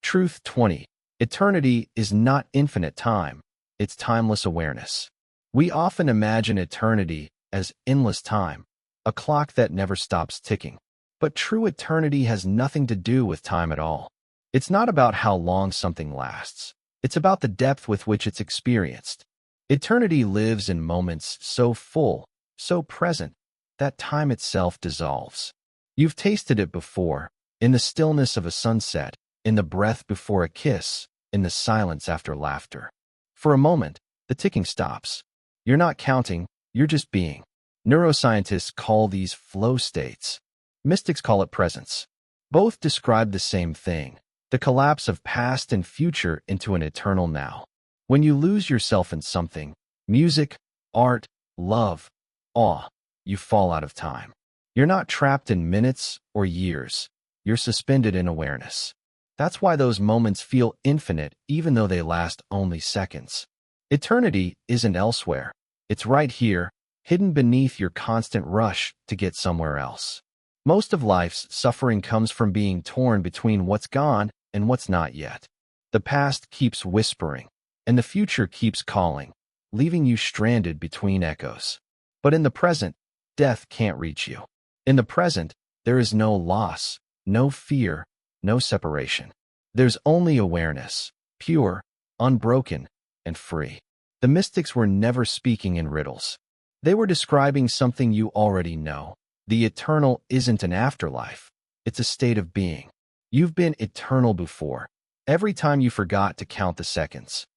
Truth 20. Eternity is not infinite time, it's timeless awareness. We often imagine eternity as endless time, a clock that never stops ticking. But true eternity has nothing to do with time at all. It's not about how long something lasts. It's about the depth with which it's experienced. Eternity lives in moments so full, so present, that time itself dissolves. You've tasted it before, in the stillness of a sunset, in the breath before a kiss, in the silence after laughter. For a moment, the ticking stops. You're not counting, you're just being. Neuroscientists call these flow states. Mystics call it presence. Both describe the same thing, the collapse of past and future into an eternal now. When you lose yourself in something, music, art, love, awe, you fall out of time. You're not trapped in minutes or years. You're suspended in awareness. That's why those moments feel infinite even though they last only seconds. Eternity isn't elsewhere. It's right here, hidden beneath your constant rush to get somewhere else. Most of life's suffering comes from being torn between what's gone and what's not yet. The past keeps whispering, and the future keeps calling, leaving you stranded between echoes. But in the present, death can't reach you. In the present, there is no loss, no fear, no separation. There's only awareness, pure, unbroken, and free. The mystics were never speaking in riddles. They were describing something you already know. The eternal isn't an afterlife. It's a state of being. You've been eternal before, every time you forgot to count the seconds.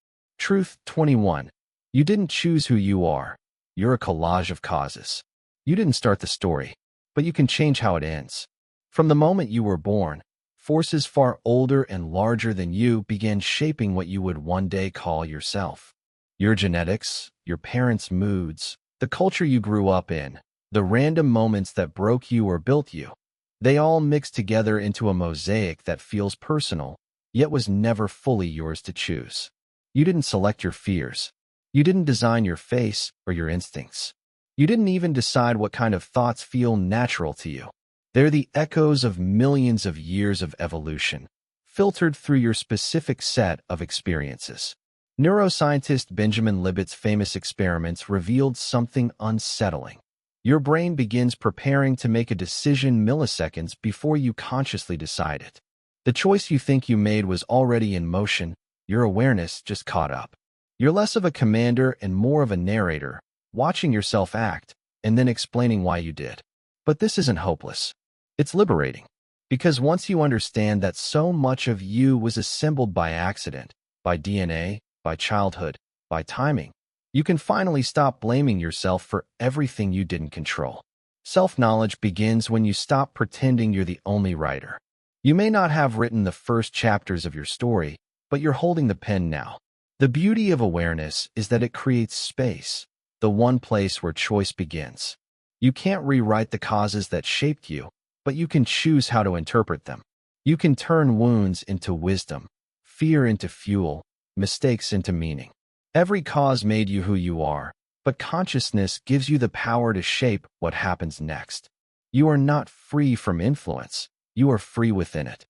Truth 21. You didn't choose who you are. You're a collage of causes. You didn't start the story, but you can change how it ends. From the moment you were born, forces far older and larger than you began shaping what you would one day call yourself. Your genetics, your parents' moods, the culture you grew up in, the random moments that broke you or built you. They all mixed together into a mosaic that feels personal, yet was never fully yours to choose. You didn't select your fears. You didn't design your face or your instincts. You didn't even decide what kind of thoughts feel natural to you. They're the echoes of millions of years of evolution, filtered through your specific set of experiences. Neuroscientist Benjamin Libet's famous experiments revealed something unsettling. Your brain begins preparing to make a decision milliseconds before you consciously decide it. The choice you think you made was already in motion, your awareness just caught up. You're less of a commander and more of a narrator, watching yourself act, and then explaining why you did. But this isn't hopeless. It's liberating. Because once you understand that so much of you was assembled by accident, by DNA, by childhood, by timing, you can finally stop blaming yourself for everything you didn't control. Self-knowledge begins when you stop pretending you're the only writer. You may not have written the first chapters of your story, but you're holding the pen now. The beauty of awareness is that it creates space, the one place where choice begins. You can't rewrite the causes that shaped you, but you can choose how to interpret them. You can turn wounds into wisdom, fear into fuel, mistakes into meaning. Every cause made you who you are, but consciousness gives you the power to shape what happens next. You are not free from influence. You are free within it.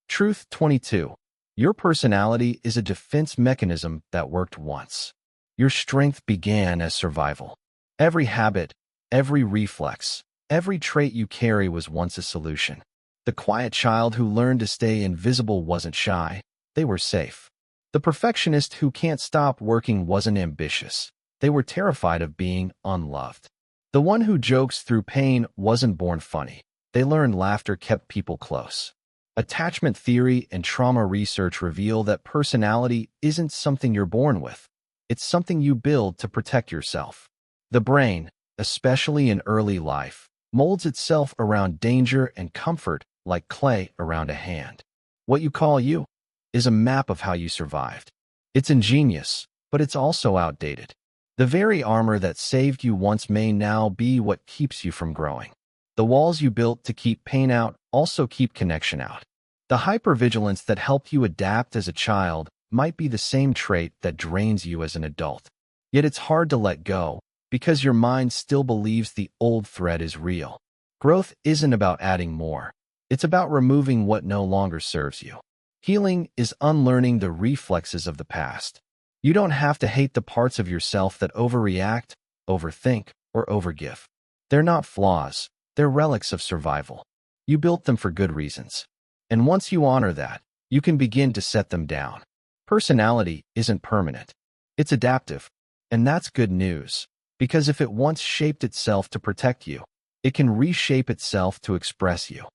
Truth 22. Your personality is a defense mechanism that worked once. Your strength began as survival. Every habit, every reflex, every trait you carry was once a solution. The quiet child who learned to stay invisible wasn't shy. They were safe. The perfectionist who can't stop working wasn't ambitious. They were terrified of being unloved. The one who jokes through pain wasn't born funny. They learned laughter kept people close. Attachment theory and trauma research reveal that personality isn't something you're born with. It's something you build to protect yourself. The brain, especially in early life, molds itself around danger and comfort like clay around a hand. What you call you is a map of how you survived. It's ingenious, but it's also outdated. The very armor that saved you once may now be what keeps you from growing. The walls you built to keep pain out also keep connection out. The hypervigilance that helped you adapt as a child might be the same trait that drains you as an adult. Yet it's hard to let go, because your mind still believes the old thread is real. Growth isn't about adding more. It's about removing what no longer serves you. Healing is unlearning the reflexes of the past. You don't have to hate the parts of yourself that overreact, overthink, or overgive. They're not flaws. They're relics of survival. You built them for good reasons. And once you honor that, you can begin to set them down. Personality isn't permanent. It's adaptive. And that's good news, because if it once shaped itself to protect you, it can reshape itself to express you.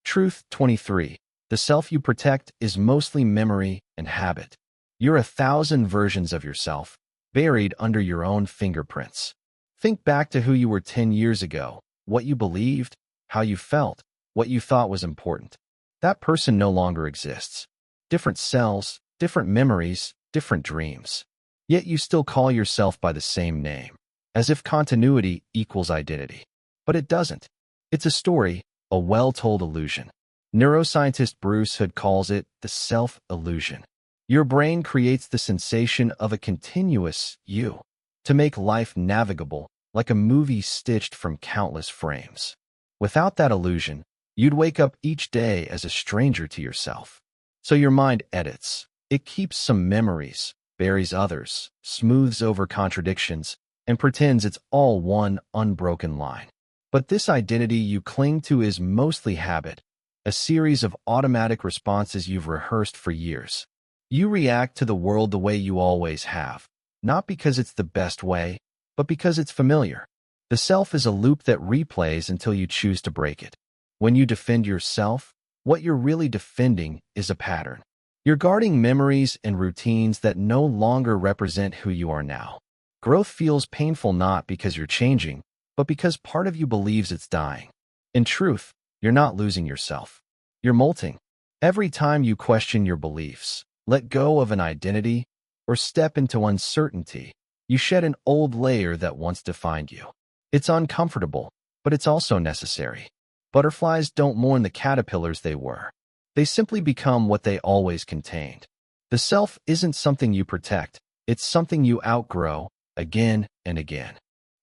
Truth 23. The self you protect is mostly memory and habit. You're 1,000 versions of yourself, buried under your own fingerprints. Think back to who you were 10 years ago, what you believed, how you felt, what you thought was important. That person no longer exists. Different cells, different memories, different dreams. Yet you still call yourself by the same name, as if continuity equals identity. But it doesn't. It's a story, a well-told illusion. Neuroscientist Bruce Hood calls it the self-illusion. Your brain creates the sensation of a continuous you to make life navigable, like a movie stitched from countless frames. Without that illusion, you'd wake up each day as a stranger to yourself. So your mind edits. It keeps some memories, buries others, smooths over contradictions, and pretends it's all one unbroken line. But this identity you cling to is mostly habit, a series of automatic responses you've rehearsed for years. You react to the world the way you always have, not because it's the best way, but because it's familiar. The self is a loop that replays until you choose to break it. When you defend yourself, what you're really defending is a pattern. You're guarding memories and routines that no longer represent who you are now. Growth feels painful not because you're changing, but because part of you believes it's dying. In truth, you're not losing yourself. You're molting. Every time you question your beliefs, let go of an identity, or step into uncertainty, you shed an old layer that once defined you. It's uncomfortable, but it's also necessary. Butterflies don't mourn the caterpillars they were. They simply become what they always contained. The self isn't something you protect. It's something you outgrow again and again.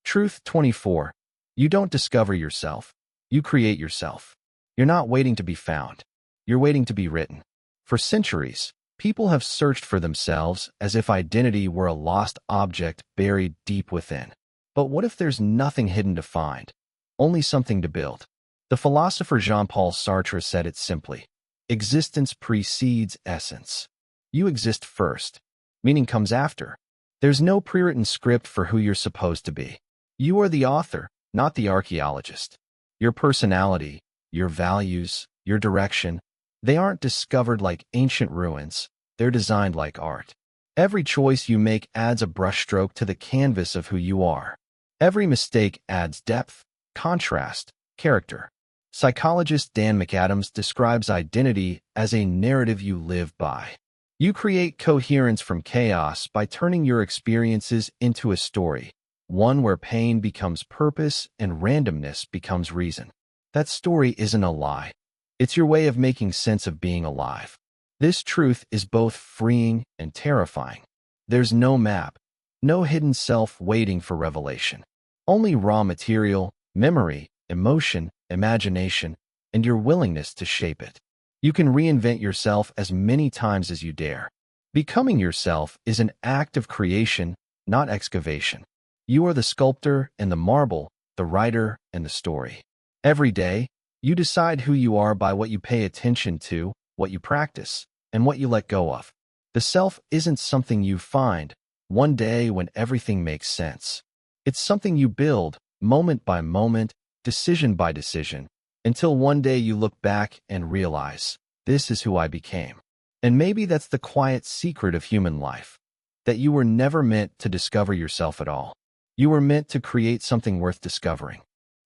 Truth 24. You don't discover yourself. You create yourself. You're not waiting to be found. You're waiting to be written. For centuries, people have searched for themselves as if identity were a lost object buried deep within. But what if there's nothing hidden to find, only something to build? The philosopher Jean-Paul Sartre said it simply: existence precedes essence. You exist first. Meaning comes after. There's no pre-written script for who you're supposed to be. You are the author, not the archaeologist. Your personality, your values, your direction, they aren't discovered like ancient ruins. They're designed like art. Every choice you make adds a brushstroke to the canvas of who you are. Every mistake adds depth, contrast, character. Psychologist Dan McAdams describes identity as a narrative you live by. You create coherence from chaos by turning your experiences into a story, one where pain becomes purpose and randomness becomes reason. That story isn't a lie. It's your way of making sense of being alive. This truth is both freeing and terrifying. There's no map, no hidden self waiting for revelation. Only raw material, memory, emotion, imagination, and your willingness to shape it. You can reinvent yourself as many times as you dare. Becoming yourself is an act of creation, not excavation. You are the sculptor and the marble, the writer and the story. Every day, you decide who you are by what you pay attention to, what you practice, and what you let go of. The self isn't something you find one day when everything makes sense. It's something you build, moment by moment, decision by decision, until one day you look back and realize, this is who I became. And maybe that's the quiet secret of human life, that you were never meant to discover yourself at all. You were meant to create something worth discovering.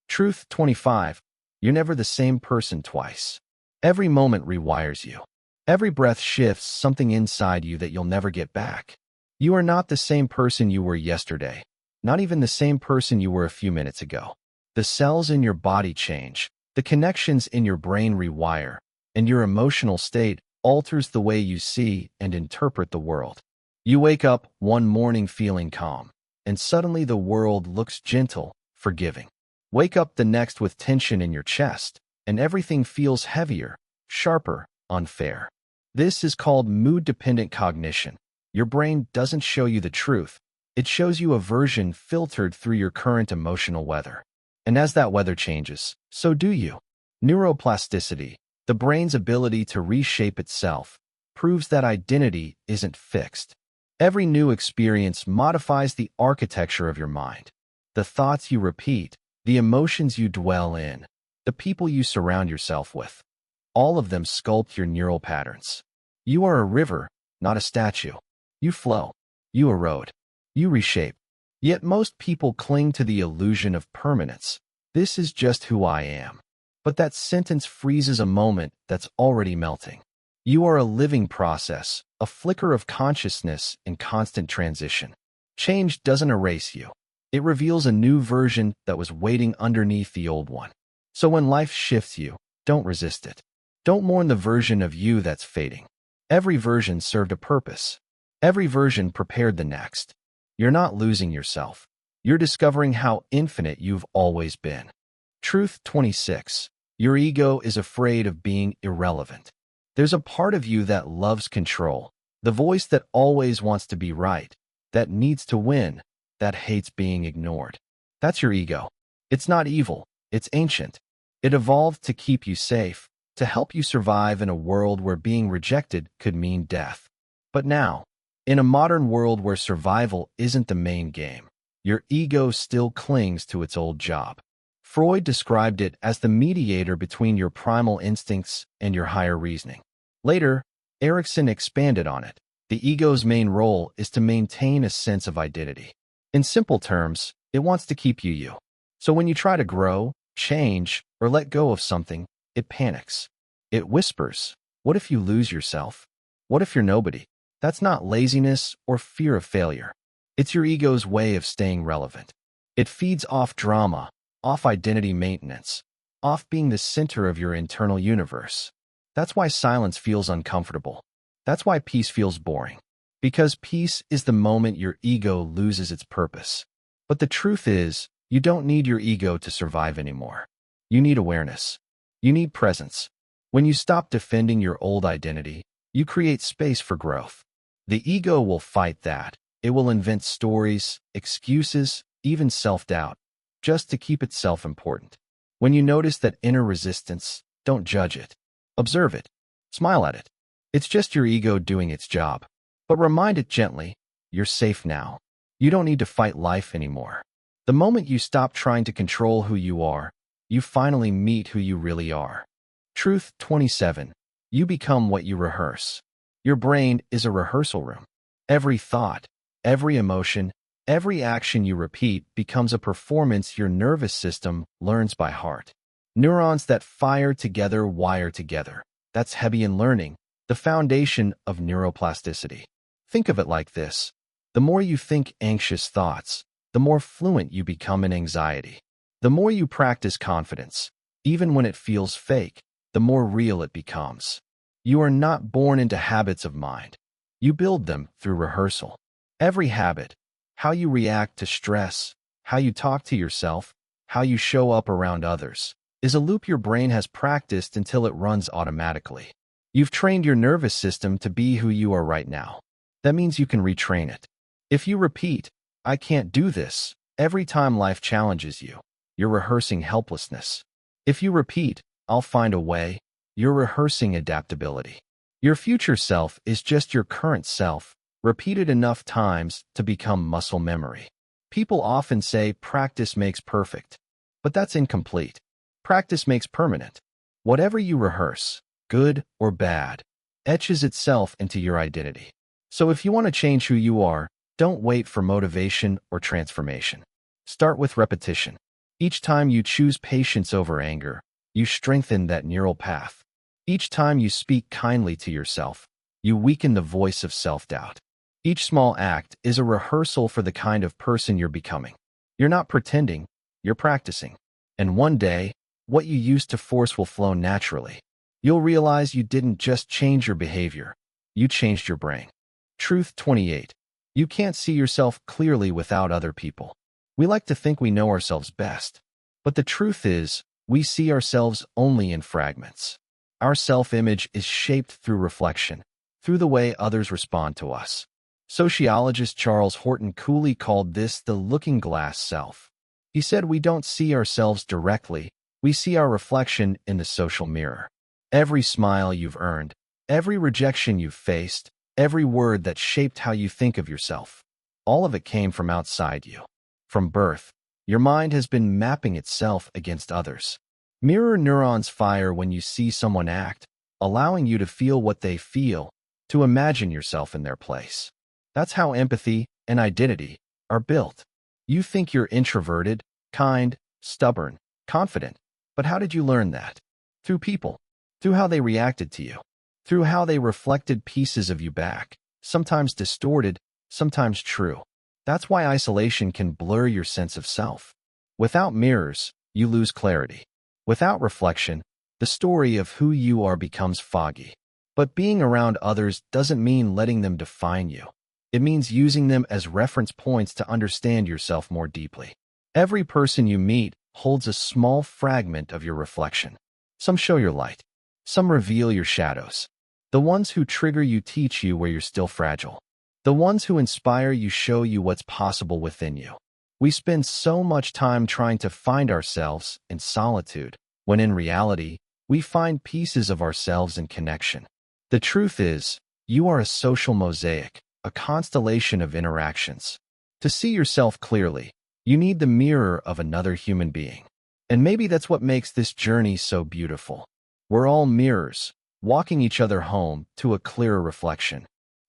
Truth 25. You're never the same person twice. Every moment rewires you. Every breath shifts something inside you that you'll never get back. You are not the same person you were yesterday, not even the same person you were a few minutes ago. The cells in your body change, the connections in your brain rewire, and your emotional state alters the way you see and interpret the world. You wake up one morning feeling calm. and suddenly the world looks gentle, forgiving. Wake up the next with tension in your chest, and everything feels heavier, sharper, unfair. This is called mood-dependent cognition. Your brain doesn't show you the truth. It shows you a version filtered through your current emotional weather. And as that weather changes, so do you. Neuroplasticity, the brain's ability to reshape itself, proves that identity isn't fixed. Every new experience modifies the architecture of your mind. The thoughts you repeat, the emotions you dwell in, the people you surround yourself with, all of them sculpt your neural patterns. You are a river, not a statue. You flow. You erode. You reshape. Yet most people cling to the illusion of permanence. This is just who I am. But that sentence freezes a moment that's already melting. You are a living process, a flicker of consciousness in constant transition. Change doesn't erase you. It reveals a new version that was waiting underneath the old one. So when life shifts you, don't resist it. Don't mourn the version of you that's fading. Every version served a purpose. Every version prepared the next. You're not losing yourself. You're discovering how infinite you've always been. Truth 26. Your ego is afraid of being irrelevant. There's a part of you that loves control, the voice that always wants to be right, that needs to win, that hates being ignored. That's your ego. It's not evil. It's ancient. It evolved to keep you safe, to help you survive in a world where being rejected could mean death. But now, in a modern world where survival isn't the main game, your ego still clings to its old job. Freud described it as the mediator between your primal instincts and your higher reasoning. Later, Erikson expanded on it. The ego's main role is to maintain a sense of identity. In simple terms, it wants to keep you. So when you try to grow, change, or let go of something, it panics. It whispers, what if you lose yourself? What if you're nobody? That's not laziness or fear of failure. It's your ego's way of staying relevant. It feeds off drama, off identity maintenance, off being the center of your internal universe. That's why silence feels uncomfortable. That's why peace feels boring. Because peace is the moment your ego loses its purpose. But the truth is, you don't need your ego to survive anymore. You need awareness. You need presence. When you stop defending your old identity, you create space for growth. The ego will fight that. It will invent stories, excuses, even self-doubt, just to keep itself important. When you notice that inner resistance, don't judge it. Observe it. Smile at it. It's just your ego doing its job. But remind it gently, you're safe now. You don't need to fight life anymore. The moment you stop trying to control who you are, you finally meet who you really are. Truth 27. You become what you rehearse. Your brain is a rehearsal room. Every thought, every emotion, every action you repeat becomes a performance your nervous system learns by heart. Neurons that fire together wire together. That's Hebbian learning, the foundation of neuroplasticity. Think of it like this. The more you think anxious thoughts, the more fluent you become in anxiety. The more you practice confidence, even when it feels fake, the more real it becomes. You are not born into habits of mind. You build them through rehearsal. Every habit, how you react to stress, how you talk to yourself, how you show up around others, is a loop your brain has practiced until it runs automatically. You've trained your nervous system to be who you are right now. That means you can retrain it. If you repeat, I can't do this, every time life challenges you, you're rehearsing helplessness. If you repeat, I'll find a way, you're rehearsing adaptability. Your future self is just your current self, repeated enough times to become muscle memory. People often say practice makes perfect, but that's incomplete. Practice makes permanent. Whatever you rehearse, good or bad, etches itself into your identity. So if you want to change who you are, don't wait for motivation or transformation. Start with repetition. Each time you choose patience over anger, you strengthen that neural path. Each time you speak kindly to yourself, you weaken the voice of self-doubt. Each small act is a rehearsal for the kind of person you're becoming. You're not pretending, you're practicing. And one day, what you used to force will flow naturally. You'll realize you didn't just change your behavior, you changed your brain. Truth 28. You can't see yourself clearly without other people. We like to think we know ourselves best. But the truth is, we see ourselves only in fragments. Our self-image is shaped through reflection, through the way others respond to us. Sociologist Charles Horton Cooley called this the looking glass self. He said we don't see ourselves directly, we see our reflection in the social mirror. Every smile you've earned, every rejection you've faced, every word that shaped how you think of yourself, all of it came from outside you. From birth, your mind has been mapping itself against others. Mirror neurons fire when you see someone act, allowing you to feel what they feel, to imagine yourself in their place. That's how empathy and identity are built. You think you're introverted, kind, stubborn, confident, but how did you learn that? Through people, through how they reacted to you, through how they reflected pieces of you back, sometimes distorted, sometimes true. That's why isolation can blur your sense of self. Without mirrors, you lose clarity. Without reflection, the story of who you are becomes foggy. But being around others doesn't mean letting them define you. It means using them as reference points to understand yourself more deeply. Every person you meet holds a small fragment of your reflection. Some show your light. Some reveal your shadows. The ones who trigger you teach you where you're still fragile. The ones who inspire you show you what's possible within you. We spend so much time trying to find ourselves in solitude, when in reality, we find pieces of ourselves in connection. The truth is, you are a social mosaic, a constellation of interactions. To see yourself clearly, you need the mirror of another human being. And maybe that's what makes this journey so beautiful. We're all mirrors, walking each other home to a clearer reflection.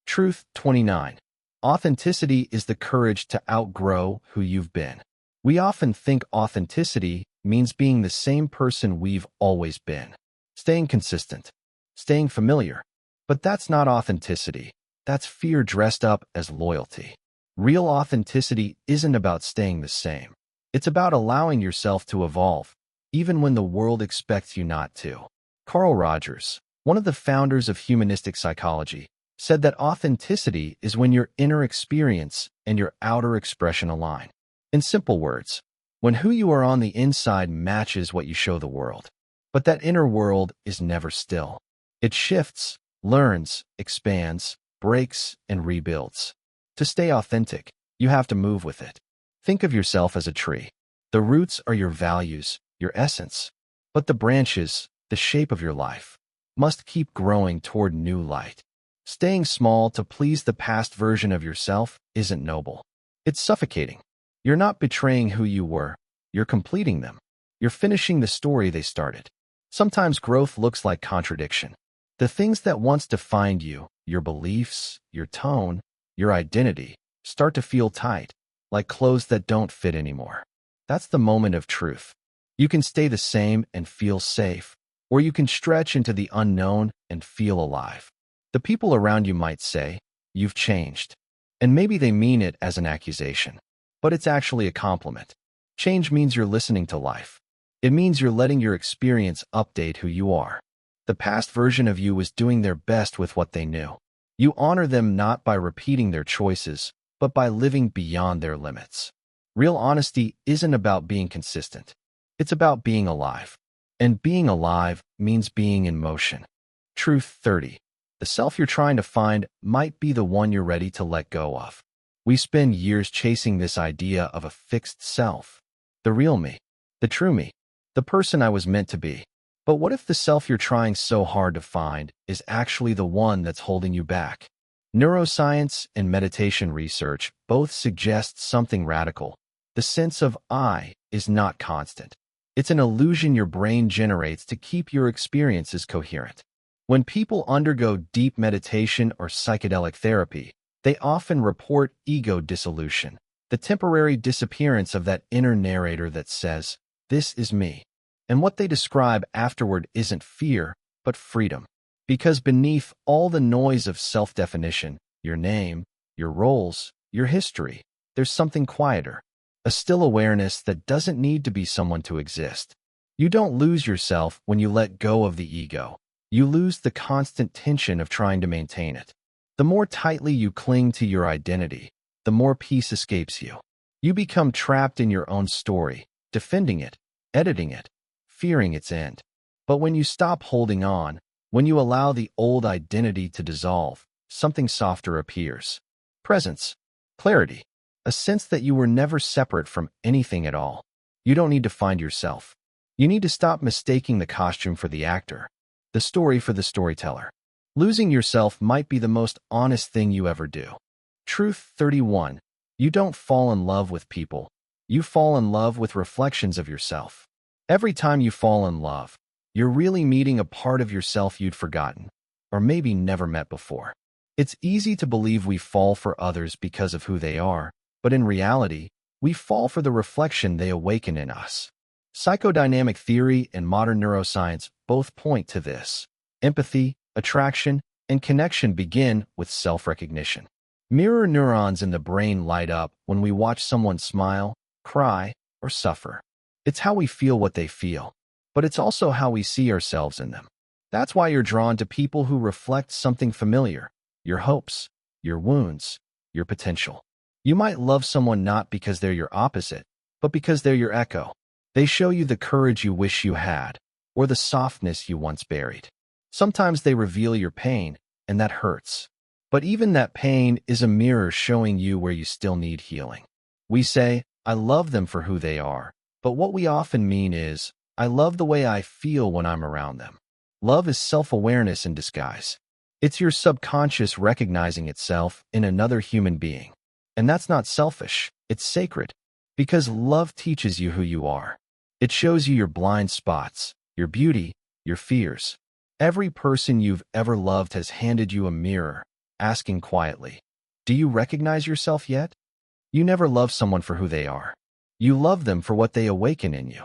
Truth 29. Authenticity is the courage to outgrow who you've been. We often think authenticity means being the same person we've always been. Staying consistent. Staying familiar. But that's not authenticity. That's fear dressed up as loyalty. Real authenticity isn't about staying the same. It's about allowing yourself to evolve, even when the world expects you not to. Carl Rogers, one of the founders of humanistic psychology, said that authenticity is when your inner experience and your outer expression align. In simple words, when who you are on the inside matches what you show the world. But that inner world is never still. It shifts, learns, expands, breaks, and rebuilds. To stay authentic, you have to move with it. Think of yourself as a tree. The roots are your values, your essence. But the branches, the shape of your life, must keep growing toward new light. Staying small to please the past version of yourself isn't noble. It's suffocating. You're not betraying who you were. You're completing them. You're finishing the story they started. Sometimes growth looks like contradiction. The things that once defined you, your beliefs, your tone, your identity, start to feel tight, like clothes that don't fit anymore. That's the moment of truth. You can stay the same and feel safe, or you can stretch into the unknown and feel alive. The people around you might say, "You've changed." And maybe they mean it as an accusation, but it's actually a compliment. Change means you're listening to life. It means you're letting your experience update who you are. The past version of you was doing their best with what they knew. You honor them not by repeating their choices, but by living beyond their limits. Real honesty isn't about being consistent. It's about being alive. And being alive means being in motion. Truth 30. The self you're trying to find might be the one you're ready to let go of. We spend years chasing this idea of a fixed self. The real me. The true me. The person I was meant to be. But what if the self you're trying so hard to find is actually the one that's holding you back? Neuroscience and meditation research both suggest something radical. The sense of I is not constant. It's an illusion your brain generates to keep your experiences coherent. When people undergo deep meditation or psychedelic therapy, they often report ego dissolution, the temporary disappearance of that inner narrator that says, "This is me." And what they describe afterward isn't fear, but freedom. Because beneath all the noise of self-definition, your name, your roles, your history, there's something quieter. A still awareness that doesn't need to be someone to exist. You don't lose yourself when you let go of the ego. You lose the constant tension of trying to maintain it. The The more tightly you cling to your identity, the more peace escapes you. You become trapped in your own story, defending it, editing it, fearing its end. But when you stop holding on, when you allow the old identity to dissolve, something softer appears. Presence, clarity, a sense that you were never separate from anything at all. You don't need to find yourself. You need to stop mistaking the costume for the actor, the story for the storyteller. Losing yourself might be the most honest thing you ever do. Truth 31. You don't fall in love with people. You fall in love with reflections of yourself. Every time you fall in love, you're really meeting a part of yourself you'd forgotten, or maybe never met before. It's easy to believe we fall for others because of who they are, but in reality, we fall for the reflection they awaken in us. Psychodynamic theory and modern neuroscience both point to this. Empathy, attraction, and connection begin with self-recognition. Mirror neurons in the brain light up when we watch someone smile, cry, or suffer. It's how we feel what they feel, but it's also how we see ourselves in them. That's why you're drawn to people who reflect something familiar, your hopes, your wounds, your potential. You might love someone not because they're your opposite, but because they're your echo. They show you the courage you wish you had, or the softness you once buried. Sometimes they reveal your pain, and that hurts. But even that pain is a mirror showing you where you still need healing. We say, I love them for who they are, but what we often mean is, I love the way I feel when I'm around them. Love is self-awareness in disguise. It's your subconscious recognizing itself in another human being. And that's not selfish, it's sacred. Because love teaches you who you are. It shows you your blind spots, your beauty, your fears. Every person you've ever loved has handed you a mirror, asking quietly, do you recognize yourself yet? You never love someone for who they are. You love them for what they awaken in you.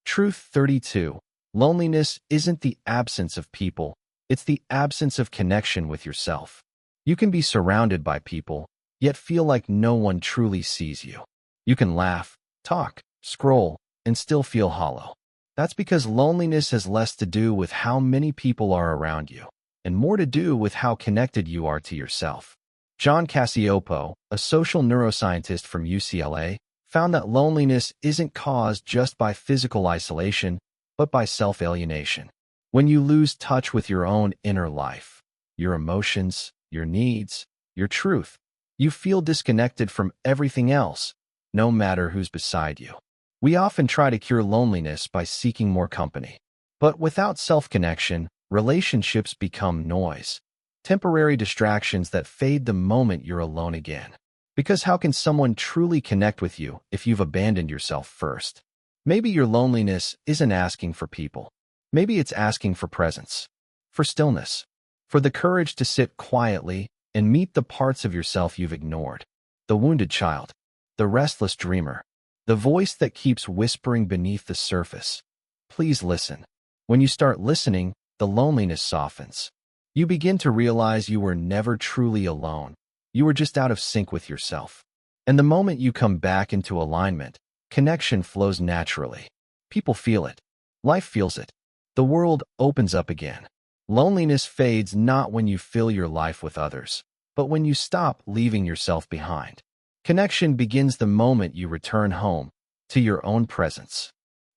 Truth 32. Loneliness isn't the absence of people, it's the absence of connection with yourself. You can be surrounded by people, yet feel like no one truly sees you. You can laugh, talk, scroll, and still feel hollow. That's because loneliness has less to do with how many people are around you, and more to do with how connected you are to yourself. John Cacioppo, a social neuroscientist from UCLA, found that loneliness isn't caused just by physical isolation, but by self-alienation. When you lose touch with your own inner life, your emotions, your needs, your truth, you feel disconnected from everything else, no matter who's beside you. We often try to cure loneliness by seeking more company. But without self-connection, relationships become noise, temporary distractions that fade the moment you're alone again. Because how can someone truly connect with you if you've abandoned yourself first? Maybe your loneliness isn't asking for people. Maybe it's asking for presence, for stillness, for the courage to sit quietly and meet the parts of yourself you've ignored. The wounded child, the restless dreamer, the voice that keeps whispering beneath the surface. Please listen. When you start listening, the loneliness softens. You begin to realize you were never truly alone. You were just out of sync with yourself. And the moment you come back into alignment, connection flows naturally. People feel it. Life feels it. The world opens up again. Loneliness fades not when you fill your life with others, but when you stop leaving yourself behind. Connection begins the moment you return home, to your own presence.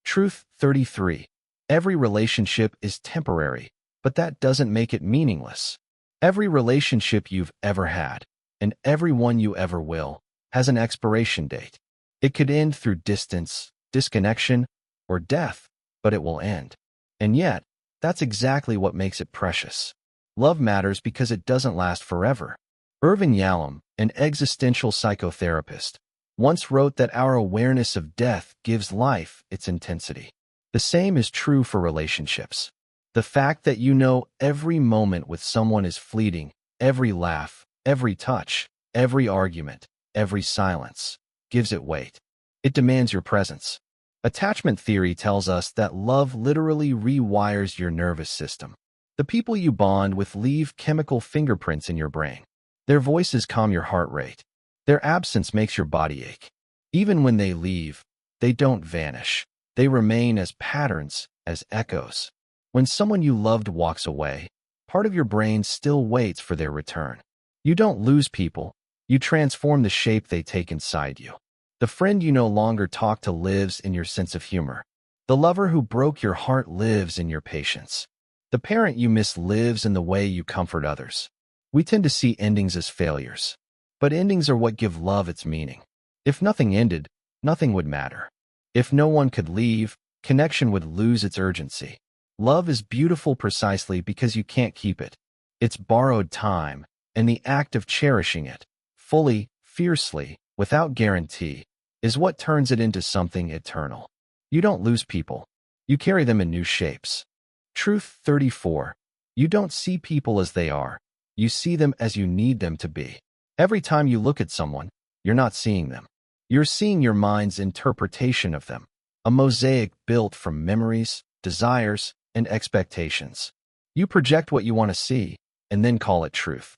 Truth 33. Every relationship is temporary, but that doesn't make it meaningless. Every relationship you've ever had, and every one you ever will, has an expiration date. It could end through distance, disconnection, or death, but it will end. And yet, that's exactly what makes it precious. Love matters because it doesn't last forever. Irvin Yalom, an existential psychotherapist, once wrote that our awareness of death gives life its intensity. The same is true for relationships. The fact that you know every moment with someone is fleeting, every laugh, every touch, every argument, every silence, gives it weight. It demands your presence. Attachment theory tells us that love literally rewires your nervous system. The people you bond with leave chemical fingerprints in your brain. Their voices calm your heart rate. Their absence makes your body ache. Even when they leave, they don't vanish. They remain as patterns, as echoes. When someone you loved walks away, part of your brain still waits for their return. You don't lose people. You transform the shape they take inside you. The friend you no longer talk to lives in your sense of humor. The lover who broke your heart lives in your patience. The parent you miss lives in the way you comfort others. We tend to see endings as failures. But endings are what give love its meaning. If nothing ended, nothing would matter. If no one could leave, connection would lose its urgency. Love is beautiful precisely because you can't keep it. It's borrowed time, and the act of cherishing it, fully, fiercely, without guarantee, is what turns it into something eternal. You don't lose people. You carry them in new shapes. Truth 34. You don't see people as they are. You see them as you need them to be. Every time you look at someone, you're not seeing them. You're seeing your mind's interpretation of them, a mosaic built from memories, desires, and expectations. You project what you want to see, and then call it truth.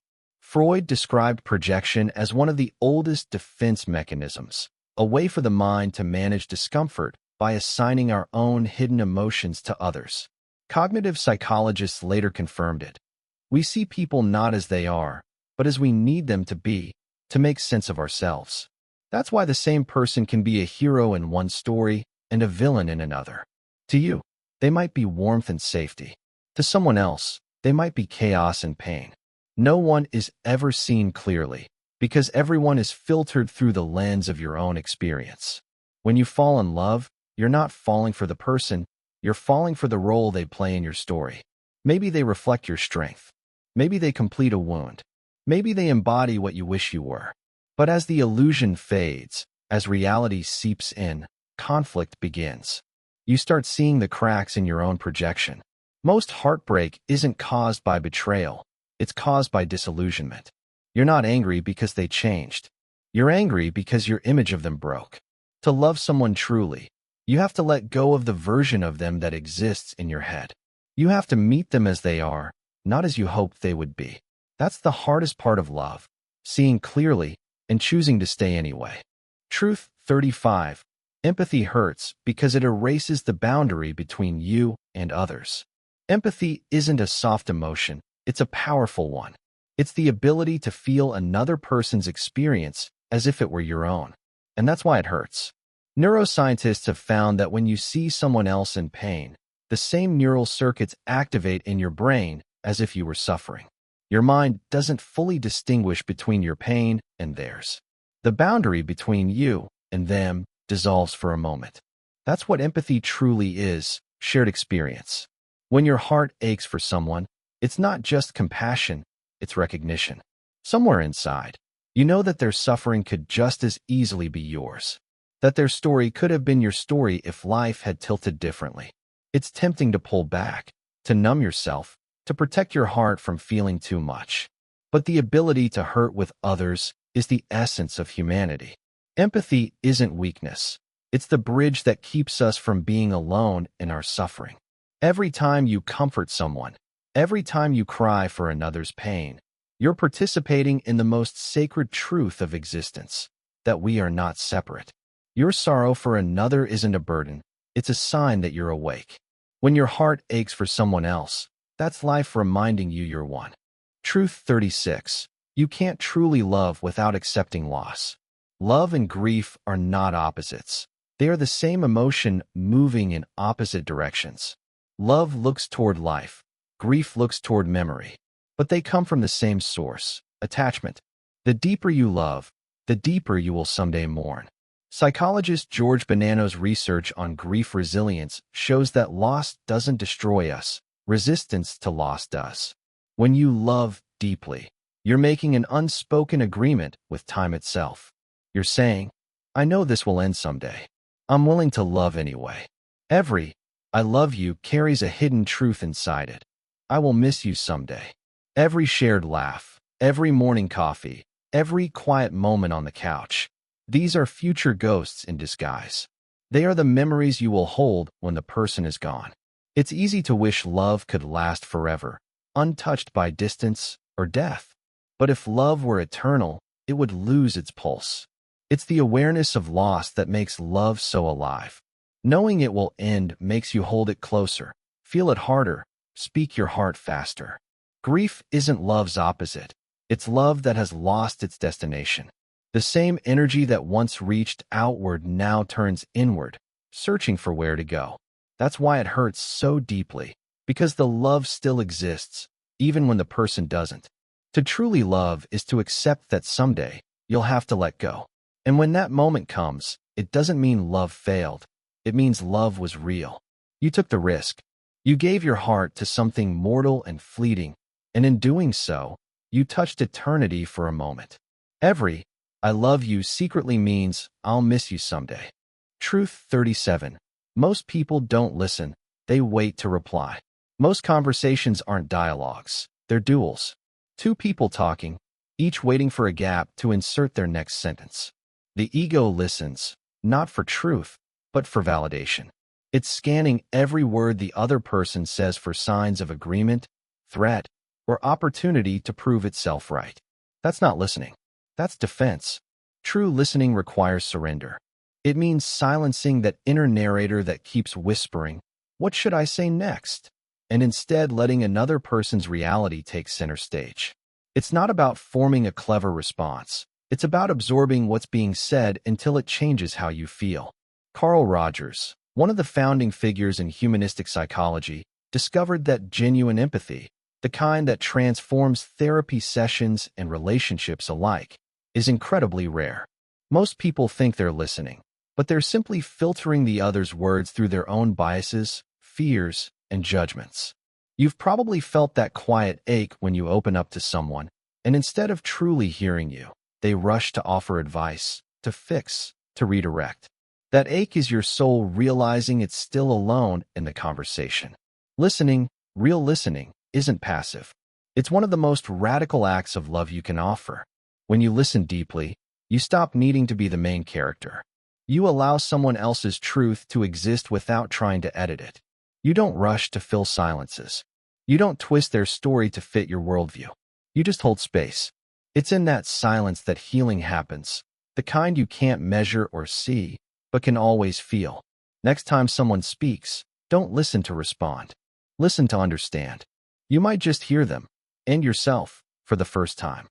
Freud described projection as one of the oldest defense mechanisms, a way for the mind to manage discomfort by assigning our own hidden emotions to others. Cognitive psychologists later confirmed it. We see people not as they are, but as we need them to be, to make sense of ourselves. That's why the same person can be a hero in one story and a villain in another. To you, they might be warmth and safety. To someone else, they might be chaos and pain. No one is ever seen clearly, because everyone is filtered through the lens of your own experience. When you fall in love, you're not falling for the person, you're falling for the role they play in your story. Maybe they reflect your strength. Maybe they complete a wound. Maybe they embody what you wish you were. But as the illusion fades, as reality seeps in, conflict begins. You start seeing the cracks in your own projection. Most heartbreak isn't caused by betrayal. It's caused by disillusionment. You're not angry because they changed. You're angry because your image of them broke. To love someone truly, you have to let go of the version of them that exists in your head. You have to meet them as they are, not as you hoped they would be. That's the hardest part of love, seeing clearly and choosing to stay anyway. Truth 35. Empathy hurts because it erases the boundary between you and others. Empathy isn't a soft emotion, it's a powerful one. It's the ability to feel another person's experience as if it were your own. And that's why it hurts. Neuroscientists have found that when you see someone else in pain, the same neural circuits activate in your brain as if you were suffering. Your mind doesn't fully distinguish between your pain and theirs. The boundary between you and them dissolves for a moment. That's what empathy truly is, shared experience. When your heart aches for someone, it's not just compassion, it's recognition. Somewhere inside, you know that their suffering could just as easily be yours. That their story could have been your story if life had tilted differently. It's tempting to pull back, to numb yourself, to protect your heart from feeling too much. But the ability to hurt with others is the essence of humanity. Empathy isn't weakness. It's the bridge that keeps us from being alone in our suffering. Every time you comfort someone, every time you cry for another's pain, you're participating in the most sacred truth of existence, that we are not separate. Your sorrow for another isn't a burden, it's a sign that you're awake. When your heart aches for someone else, that's life reminding you you're one. Truth 36. You can't truly love without accepting loss. Love and grief are not opposites. They are the same emotion moving in opposite directions. Love looks toward life. Grief looks toward memory. But they come from the same source, attachment. The deeper you love, the deeper you will someday mourn. Psychologist George Bonanno's research on grief resilience shows that loss doesn't destroy us. Resistance to loss does. When you love deeply, you're making an unspoken agreement with time itself. You're saying, I know this will end someday. I'm willing to love anyway. Every I love you carries a hidden truth inside it. I will miss you someday. Every shared laugh, every morning coffee, every quiet moment on the couch. These are future ghosts in disguise. They are the memories you will hold when the person is gone. It's easy to wish love could last forever, untouched by distance or death. But if love were eternal, it would lose its pulse. It's the awareness of loss that makes love so alive. Knowing it will end makes you hold it closer, feel it harder, speak your heart faster. Grief isn't love's opposite. It's love that has lost its destination. The same energy that once reached outward now turns inward, searching for where to go. That's why it hurts so deeply, because the love still exists, even when the person doesn't. To truly love is to accept that someday you'll have to let go. And when that moment comes, it doesn't mean love failed. It means love was real. You took the risk. You gave your heart to something mortal and fleeting, and in doing so, you touched eternity for a moment. Every "I love you" secretly means "I'll miss you someday." Truth 37. Most people don't listen, they wait to reply. Most conversations aren't dialogues, they're duels. Two people talking, each waiting for a gap to insert their next sentence. The ego listens, not for truth, but for validation. It's scanning every word the other person says for signs of agreement, threat, or opportunity to prove itself right. That's not listening. That's defense. True listening requires surrender. It means silencing that inner narrator that keeps whispering, "What should I say next?" and instead letting another person's reality take center stage. It's not about forming a clever response. It's about absorbing what's being said until it changes how you feel. Carl Rogers, one of the founding figures in humanistic psychology, discovered that genuine empathy, the kind that transforms therapy sessions and relationships alike, is incredibly rare. Most people think they're listening, but they're simply filtering the other's words through their own biases, fears, and judgments. You've probably felt that quiet ache when you open up to someone, and instead of truly hearing you, they rush to offer advice, to fix, to redirect. That ache is your soul realizing it's still alone in the conversation. Listening, real listening, isn't passive. It's one of the most radical acts of love you can offer. When you listen deeply, you stop needing to be the main character. You allow someone else's truth to exist without trying to edit it. You don't rush to fill silences. You don't twist their story to fit your worldview. You just hold space. It's in that silence that healing happens, the kind you can't measure or see, but can always feel. Next time someone speaks, don't listen to respond. Listen to understand. You might just hear them, and yourself, for the first time.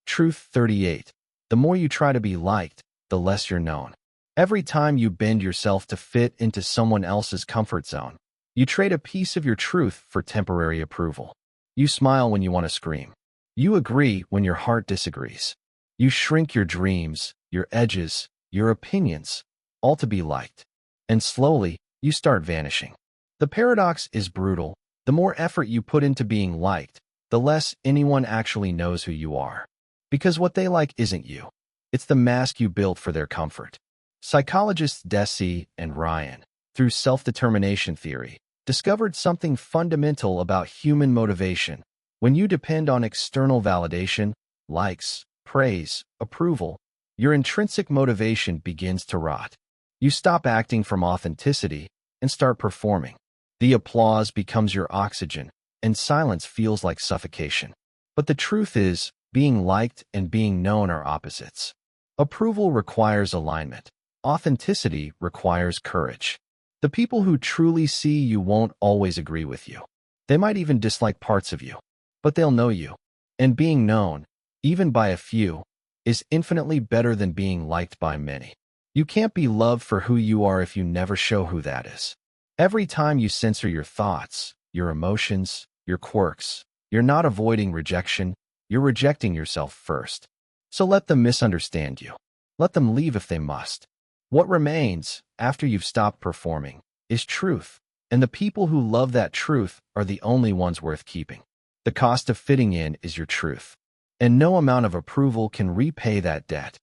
Truth 38. The more you try to be liked, the less you're known. Every time you bend yourself to fit into someone else's comfort zone, you trade a piece of your truth for temporary approval. You smile when you want to scream. You agree when your heart disagrees. You shrink your dreams, your edges, your opinions, all to be liked. And slowly, you start vanishing. The paradox is brutal. The more effort you put into being liked, the less anyone actually knows who you are. Because what they like isn't you. It's the mask you built for their comfort. Psychologists Deci and Ryan, through self-determination theory, discovered something fundamental about human motivation. When you depend on external validation, likes, praise, approval, your intrinsic motivation begins to rot. You stop acting from authenticity and start performing. The applause becomes your oxygen, and silence feels like suffocation. But the truth is, being liked and being known are opposites. Approval requires alignment. Authenticity requires courage. The people who truly see you won't always agree with you. They might even dislike parts of you, but they'll know you. And being known, even by a few, is infinitely better than being liked by many. You can't be loved for who you are if you never show who that is. Every time you censor your thoughts, your emotions, your quirks, you're not avoiding rejection, you're rejecting yourself first. So let them misunderstand you. Let them leave if they must. What remains, after you've stopped performing, is truth, and the people who love that truth are the only ones worth keeping. The cost of fitting in is your truth, and no amount of approval can repay that debt.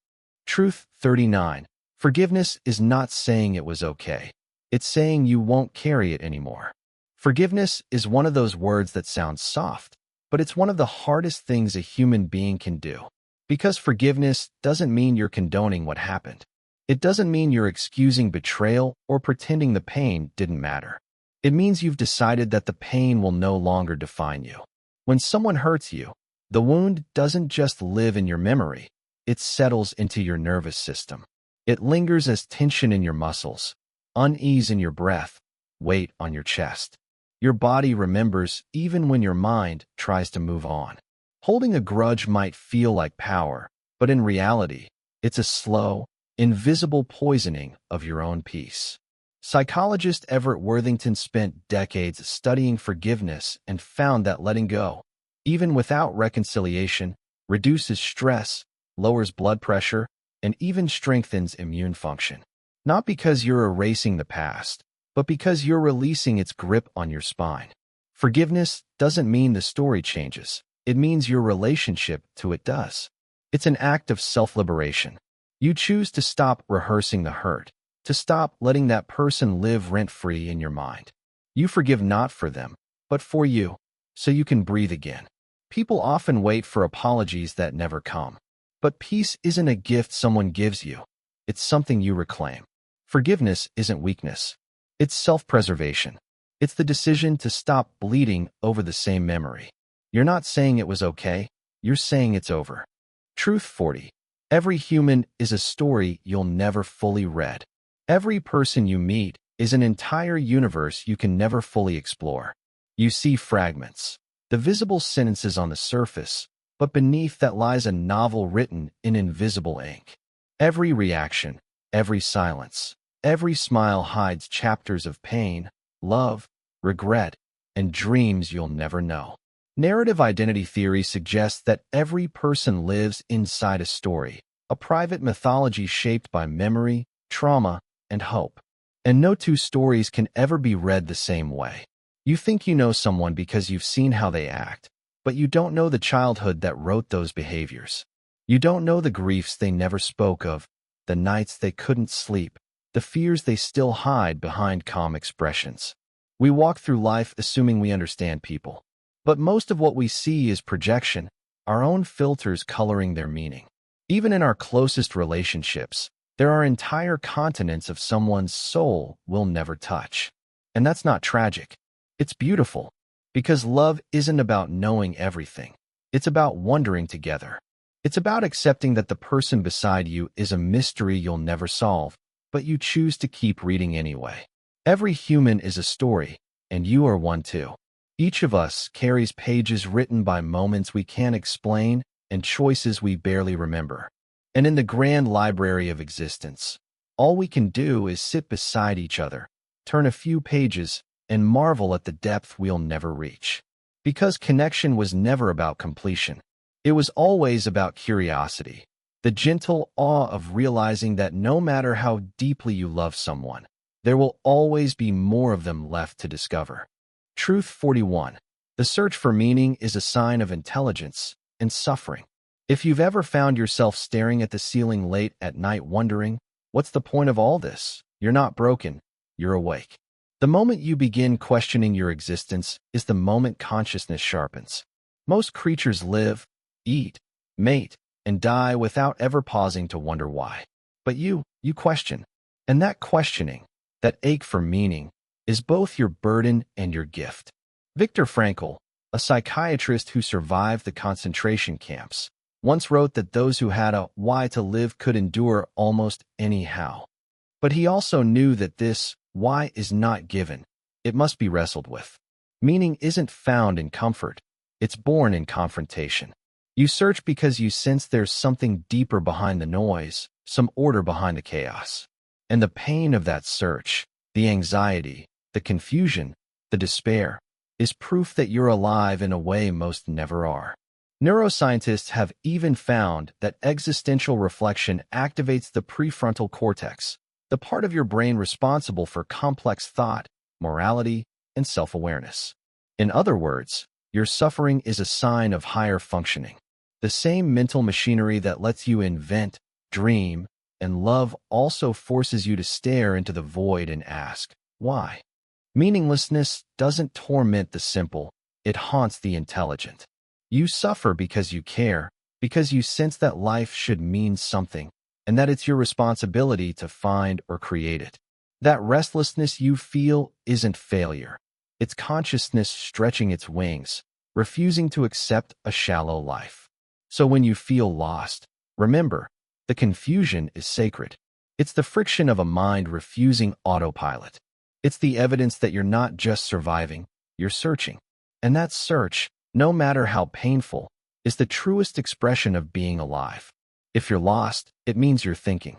Truth 39. Forgiveness is not saying it was okay. It's saying you won't carry it anymore. Forgiveness is one of those words that sounds soft, but it's one of the hardest things a human being can do. Because forgiveness doesn't mean you're condoning what happened. It doesn't mean you're excusing betrayal or pretending the pain didn't matter. It means you've decided that the pain will no longer define you. When someone hurts you, the wound doesn't just live in your memory, it settles into your nervous system. It lingers as tension in your muscles, unease in your breath, weight on your chest. Your body remembers even when your mind tries to move on. Holding a grudge might feel like power, but in reality, it's a slow, invisible poisoning of your own peace. Psychologist Everett Worthington spent decades studying forgiveness and found that letting go, even without reconciliation, reduces stress, lowers blood pressure, and even strengthens immune function. Not because you're erasing the past, but because you're releasing its grip on your spine. Forgiveness doesn't mean the story changes. It means your relationship to it does. It's an act of self-liberation. You choose to stop rehearsing the hurt, to stop letting that person live rent-free in your mind. You forgive not for them, but for you, so you can breathe again. People often wait for apologies that never come. But peace isn't a gift someone gives you. It's something you reclaim. Forgiveness isn't weakness. It's self-preservation. It's the decision to stop bleeding over the same memory. You're not saying it was okay. You're saying it's over. Truth 40. Every human is a story you'll never fully read. Every person you meet is an entire universe you can never fully explore. You see fragments, the visible sentences on the surface, but beneath that lies a novel written in invisible ink. Every reaction, every silence, every smile hides chapters of pain, love, regret, and dreams you'll never know. Narrative identity theory suggests that every person lives inside a story, a private mythology shaped by memory, trauma, and hope. And no two stories can ever be read the same way. You think you know someone because you've seen how they act, but you don't know the childhood that wrote those behaviors. You don't know the griefs they never spoke of, the nights they couldn't sleep, the fears they still hide behind calm expressions. We walk through life assuming we understand people. But most of what we see is projection, our own filters coloring their meaning. Even in our closest relationships, there are entire continents of someone's soul we'll never touch. And that's not tragic. It's beautiful. Because love isn't about knowing everything. It's about wondering together. It's about accepting that the person beside you is a mystery you'll never solve, but you choose to keep reading anyway. Every human is a story, and you are one too. Each of us carries pages written by moments we can't explain and choices we barely remember. And in the grand library of existence, all we can do is sit beside each other, turn a few pages, and marvel at the depth we'll never reach. Because connection was never about completion. It was always about curiosity, the gentle awe of realizing that no matter how deeply you love someone, there will always be more of them left to discover. Truth 41. The search for meaning is a sign of intelligence and suffering. If you've ever found yourself staring at the ceiling late at night wondering, what's the point of all this? You're not broken, you're awake. The moment you begin questioning your existence is the moment consciousness sharpens. Most creatures live, eat, mate, and die without ever pausing to wonder why. But you question. And that questioning, that ache for meaning, is both your burden and your gift. Viktor Frankl, a psychiatrist who survived the concentration camps, once wrote that those who had a why to live could endure almost anyhow. But he also knew that this why is not given. It must be wrestled with. Meaning isn't found in comfort. It's born in confrontation. You search because you sense there's something deeper behind the noise, some order behind the chaos. And the pain of that search, the anxiety, the confusion, the despair, is proof that you're alive in a way most never are. Neuroscientists have even found that existential reflection activates the prefrontal cortex, the part of your brain responsible for complex thought, morality, and self-awareness. In other words, your suffering is a sign of higher functioning. The same mental machinery that lets you invent, dream, and love also forces you to stare into the void and ask, why? Meaninglessness doesn't torment the simple, it haunts the intelligent. You suffer because you care, because you sense that life should mean something, and that it's your responsibility to find or create it. That restlessness you feel isn't failure. It's consciousness stretching its wings, refusing to accept a shallow life. So when you feel lost, remember, the confusion is sacred. It's the friction of a mind refusing autopilot. It's the evidence that you're not just surviving, you're searching. And that search, no matter how painful, is the truest expression of being alive. If you're lost, it means you're thinking.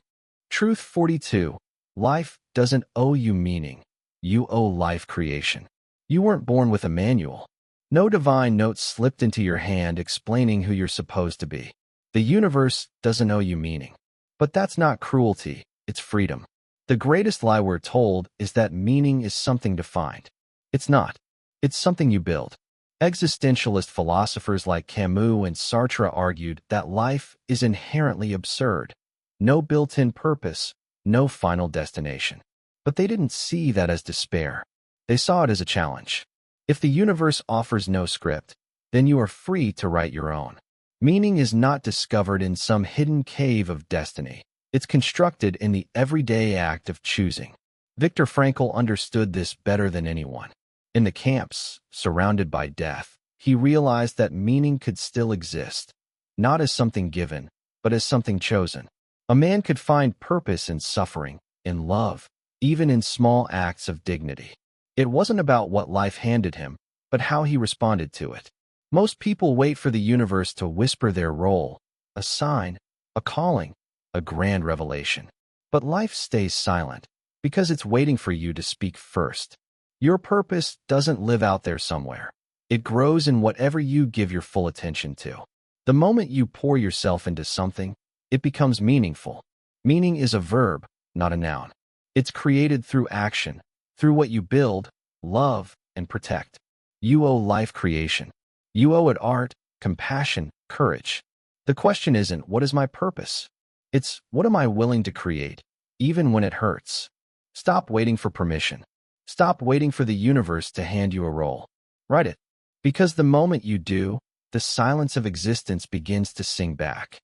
Truth 42. Life doesn't owe you meaning. You owe life creation. You weren't born with a manual. No divine note slipped into your hand explaining who you're supposed to be. The universe doesn't owe you meaning. But that's not cruelty, it's freedom. The greatest lie we're told is that meaning is something defined. It's not. It's something you build. Existentialist philosophers like Camus and Sartre argued that life is inherently absurd. No built-in purpose, no final destination. But they didn't see that as despair. They saw it as a challenge. If the universe offers no script, then you are free to write your own. Meaning is not discovered in some hidden cave of destiny. It's constructed in the everyday act of choosing. Viktor Frankl understood this better than anyone. In the camps, surrounded by death, he realized that meaning could still exist, not as something given, but as something chosen. A man could find purpose in suffering, in love, even in small acts of dignity. It wasn't about what life handed him, but how he responded to it. Most people wait for the universe to whisper their role, a sign, a calling, a grand revelation. But life stays silent, because it's waiting for you to speak first. Your purpose doesn't live out there somewhere. It grows in whatever you give your full attention to. The moment you pour yourself into something, it becomes meaningful. Meaning is a verb, not a noun. It's created through action, through what you build, love, and protect. You owe life creation. You owe it art, compassion, courage. The question isn't, what is my purpose? It's, what am I willing to create, even when it hurts? Stop waiting for permission. Stop waiting for the universe to hand you a role. Write it. Because the moment you do, the silence of existence begins to sing back.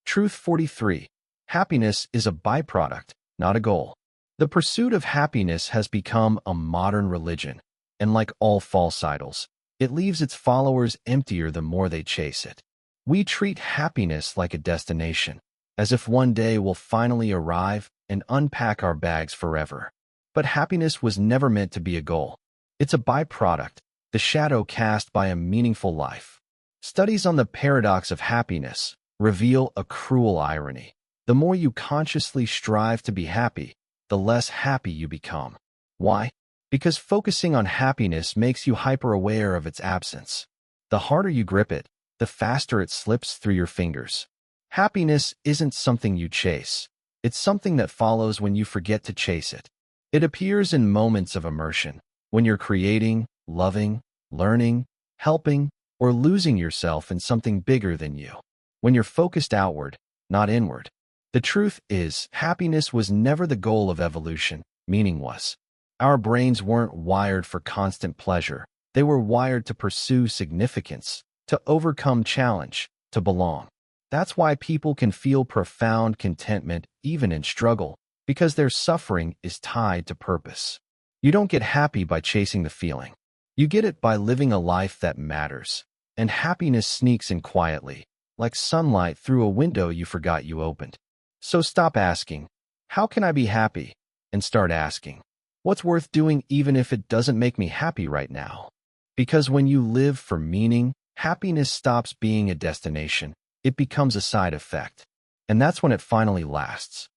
Truth 43. Happiness is a byproduct, not a goal. The pursuit of happiness has become a modern religion, and like all false idols, it leaves its followers emptier the more they chase it. We treat happiness like a destination, as if one day we'll finally arrive and unpack our bags forever. But happiness was never meant to be a goal. It's a byproduct, the shadow cast by a meaningful life. Studies on the paradox of happiness reveal a cruel irony. The more you consciously strive to be happy, the less happy you become. Why? Because focusing on happiness makes you hyper-aware of its absence. The harder you grip it, the faster it slips through your fingers. Happiness isn't something you chase. It's something that follows when you forget to chase it. It appears in moments of immersion, when you're creating, loving, learning, helping, or losing yourself in something bigger than you. When you're focused outward, not inward. The truth is, happiness was never the goal of evolution, meaning was. Our brains weren't wired for constant pleasure. They were wired to pursue significance, to overcome challenge, to belong. That's why people can feel profound contentment even in struggle, because their suffering is tied to purpose. You don't get happy by chasing the feeling. You get it by living a life that matters. And happiness sneaks in quietly, like sunlight through a window you forgot you opened. So stop asking, how can I be happy? And start asking, what's worth doing even if it doesn't make me happy right now? Because when you live for meaning, happiness stops being a destination. It becomes a side effect. And that's when it finally lasts.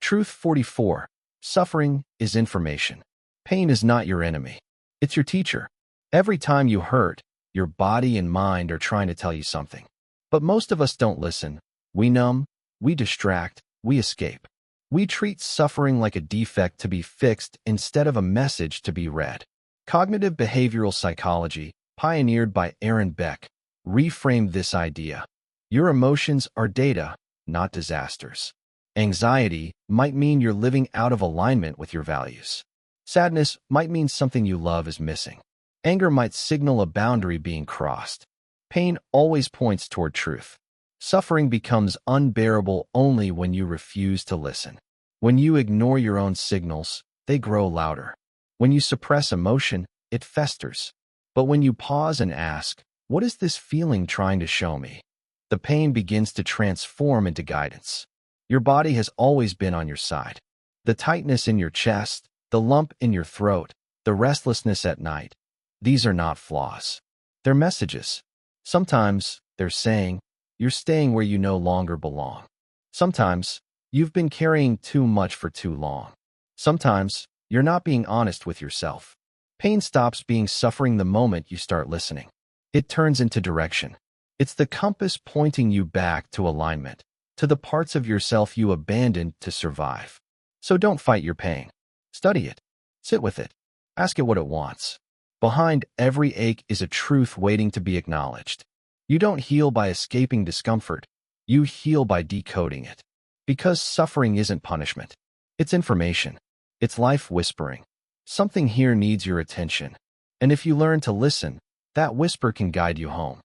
Truth 44. Suffering is information. Pain is not your enemy. It's your teacher. Every time you hurt, your body and mind are trying to tell you something. But most of us don't listen. We numb, we distract, we escape. We treat suffering like a defect to be fixed instead of a message to be read. Cognitive behavioral psychology, pioneered by Aaron Beck, reframed this idea. Your emotions are data, not disasters. Anxiety might mean you're living out of alignment with your values. Sadness might mean something you love is missing. Anger might signal a boundary being crossed. Pain always points toward truth. Suffering becomes unbearable only when you refuse to listen. When you ignore your own signals, they grow louder. When you suppress emotion, it festers. But when you pause and ask, what is this feeling trying to show me? The pain begins to transform into guidance. Your body has always been on your side. The tightness in your chest, the lump in your throat, the restlessness at night. These are not flaws. They're messages. Sometimes, they're saying, you're staying where you no longer belong. Sometimes, you've been carrying too much for too long. Sometimes, you're not being honest with yourself. Pain stops being suffering the moment you start listening. It turns into direction. It's the compass pointing you back to alignment, to the parts of yourself you abandoned to survive. So don't fight your pain. Study it. Sit with it. Ask it what it wants. Behind every ache is a truth waiting to be acknowledged. You don't heal by escaping discomfort. You heal by decoding it. Because suffering isn't punishment. It's information. It's life whispering. Something here needs your attention. And if you learn to listen, that whisper can guide you home.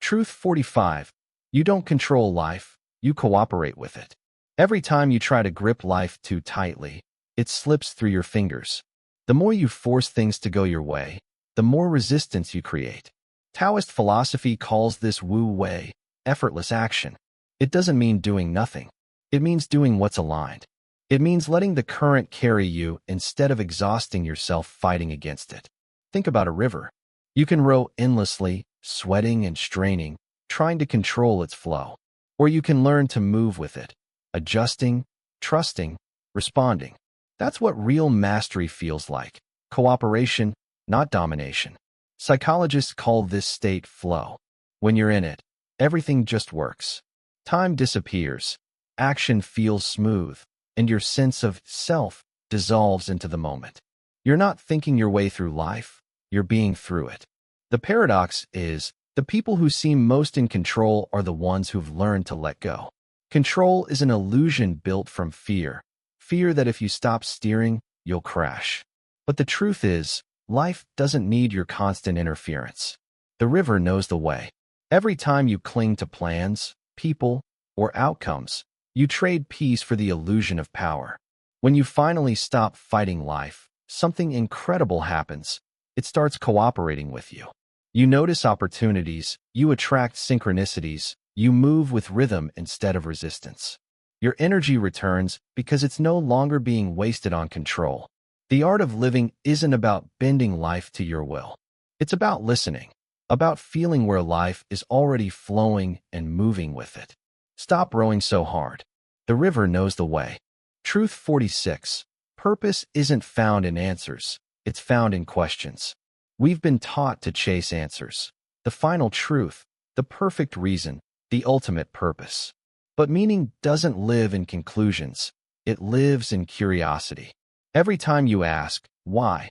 Truth 45. You don't control life, you cooperate with it. Every time you try to grip life too tightly, it slips through your fingers. The more you force things to go your way, the more resistance you create. Taoist philosophy calls this Wu Wei, effortless action. It doesn't mean doing nothing. It means doing what's aligned. It means letting the current carry you instead of exhausting yourself fighting against it. Think about a river. You can row endlessly, sweating and straining, trying to control its flow. Or you can learn to move with it, adjusting, trusting, responding. That's what real mastery feels like. Cooperation, not domination. Psychologists call this state flow. When you're in it, everything just works. Time disappears, action feels smooth, and your sense of self dissolves into the moment. You're not thinking your way through life, you're being through it. The paradox is, the people who seem most in control are the ones who've learned to let go. Control is an illusion built from fear. Fear that if you stop steering, you'll crash. But the truth is, life doesn't need your constant interference. The river knows the way. Every time you cling to plans, people, or outcomes, you trade peace for the illusion of power. When you finally stop fighting life, something incredible happens. It starts cooperating with you. You notice opportunities, you attract synchronicities, you move with rhythm instead of resistance. Your energy returns because it's no longer being wasted on control. The art of living isn't about bending life to your will. It's about listening, about feeling where life is already flowing and moving with it. Stop rowing so hard. The river knows the way. Truth 46. Purpose isn't found in answers. It's found in questions. We've been taught to chase answers. The final truth, the perfect reason, the ultimate purpose. But meaning doesn't live in conclusions. It lives in curiosity. Every time you ask, why?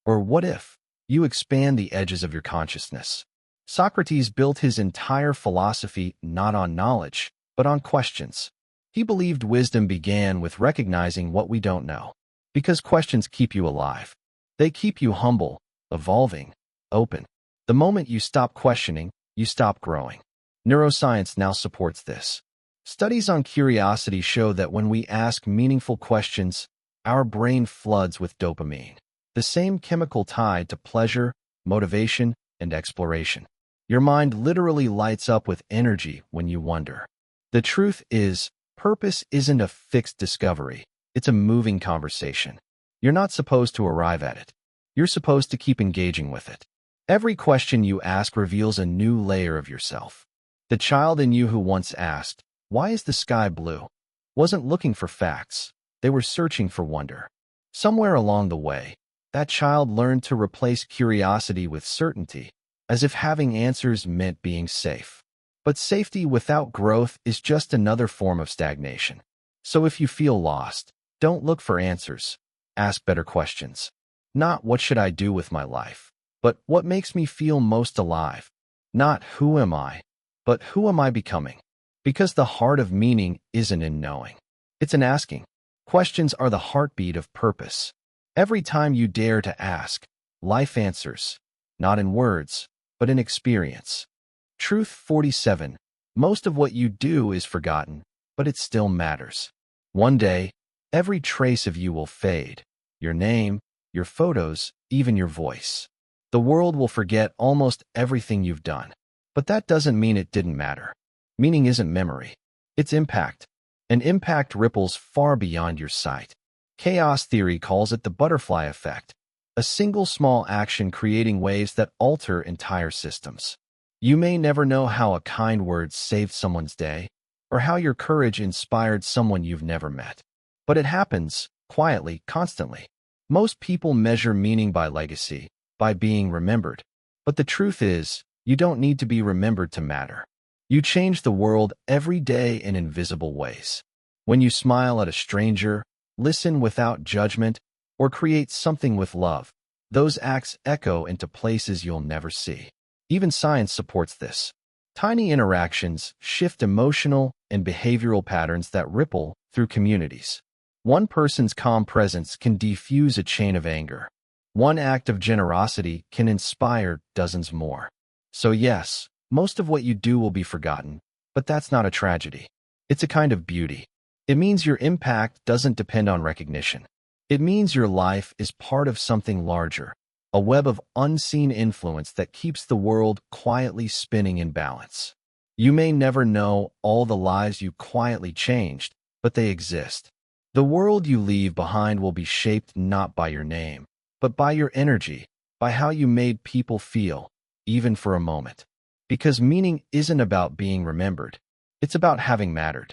Or what if? You expand the edges of your consciousness. Socrates built his entire philosophy not on knowledge, but on questions. He believed wisdom began with recognizing what we don't know. Because questions keep you alive. They keep you humble, evolving, open. The moment you stop questioning, you stop growing. Neuroscience now supports this. Studies on curiosity show that when we ask meaningful questions, our brain floods with dopamine, the same chemical tied to pleasure, motivation, and exploration. Your mind literally lights up with energy when you wonder. The truth is, purpose isn't a fixed discovery. It's a moving conversation. You're not supposed to arrive at it. You're supposed to keep engaging with it. Every question you ask reveals a new layer of yourself. The child in you who once asked, "Why is the sky blue?" wasn't looking for facts. They were searching for wonder. Somewhere along the way, that child learned to replace curiosity with certainty, as if having answers meant being safe. But safety without growth is just another form of stagnation. So if you feel lost, don't look for answers. Ask better questions. Not what should I do with my life, but what makes me feel most alive. Not who am I, but who am I becoming? Because the heart of meaning isn't in knowing. It's in asking. Questions are the heartbeat of purpose. Every time you dare to ask, life answers, not in words, but in experience. Truth 47. Most of what you do is forgotten, but it still matters. One day, every trace of you will fade. Your name, your photos, even your voice. The world will forget almost everything you've done. But that doesn't mean it didn't matter. Meaning isn't memory. It's impact. And impact ripples far beyond your sight. Chaos theory calls it the butterfly effect. A single small action creating waves that alter entire systems. You may never know how a kind word saved someone's day, or how your courage inspired someone you've never met. But it happens, quietly, constantly. Most people measure meaning by legacy, by being remembered. But the truth is, you don't need to be remembered to matter. You change the world every day in invisible ways. When you smile at a stranger, listen without judgment, or create something with love, those acts echo into places you'll never see. Even science supports this. Tiny interactions shift emotional and behavioral patterns that ripple through communities. One person's calm presence can defuse a chain of anger. One act of generosity can inspire dozens more. So yes, most of what you do will be forgotten, but that's not a tragedy. It's a kind of beauty. It means your impact doesn't depend on recognition. It means your life is part of something larger, a web of unseen influence that keeps the world quietly spinning in balance. You may never know all the lives you quietly changed, but they exist. The world you leave behind will be shaped not by your name, but by your energy, by how you made people feel, even for a moment. Because meaning isn't about being remembered. It's about having mattered.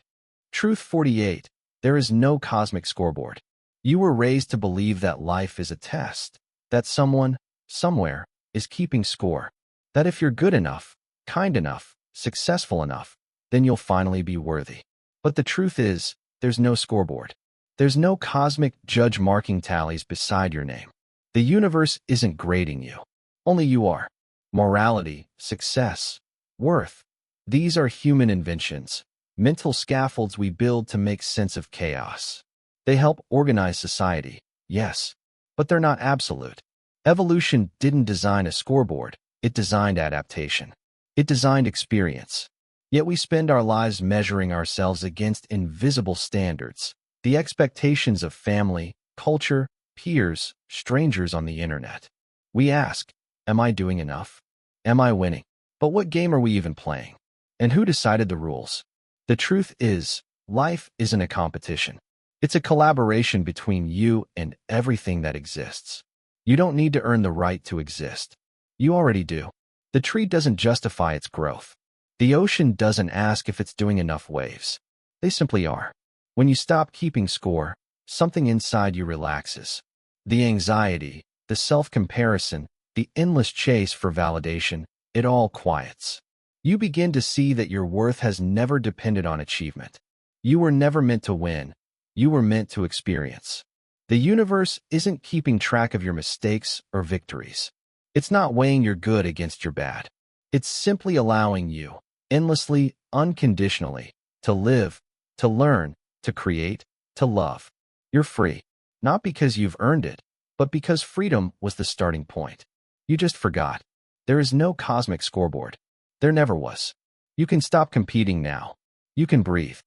Truth 48. There is no cosmic scoreboard. You were raised to believe that life is a test, that someone, somewhere, is keeping score. That if you're good enough, kind enough, successful enough, then you'll finally be worthy. But the truth is, there's no scoreboard. There's no cosmic judge marking tallies beside your name. The universe isn't grading you. Only you are. Morality, success, worth. These are human inventions, mental scaffolds we build to make sense of chaos. They help organize society, yes, but they're not absolute. Evolution didn't design a scoreboard, it designed adaptation. It designed experience. Yet we spend our lives measuring ourselves against invisible standards, the expectations of family, culture, peers, strangers on the internet. We ask, am I doing enough? Am I winning? But what game are we even playing? And who decided the rules? The truth is, life isn't a competition. It's a collaboration between you and everything that exists. You don't need to earn the right to exist. You already do. The tree doesn't justify its growth. The ocean doesn't ask if it's doing enough waves. They simply are. When you stop keeping score, something inside you relaxes. The anxiety, the self-comparison, the endless chase for validation, it all quiets. You begin to see that your worth has never depended on achievement. You were never meant to win. You were meant to experience. The universe isn't keeping track of your mistakes or victories. It's not weighing your good against your bad. It's simply allowing you, endlessly, unconditionally, to live, to learn, to create, to love. You're free, not because you've earned it, but because freedom was the starting point. You just forgot. There is no cosmic scoreboard. There never was. You can stop competing now. You can breathe.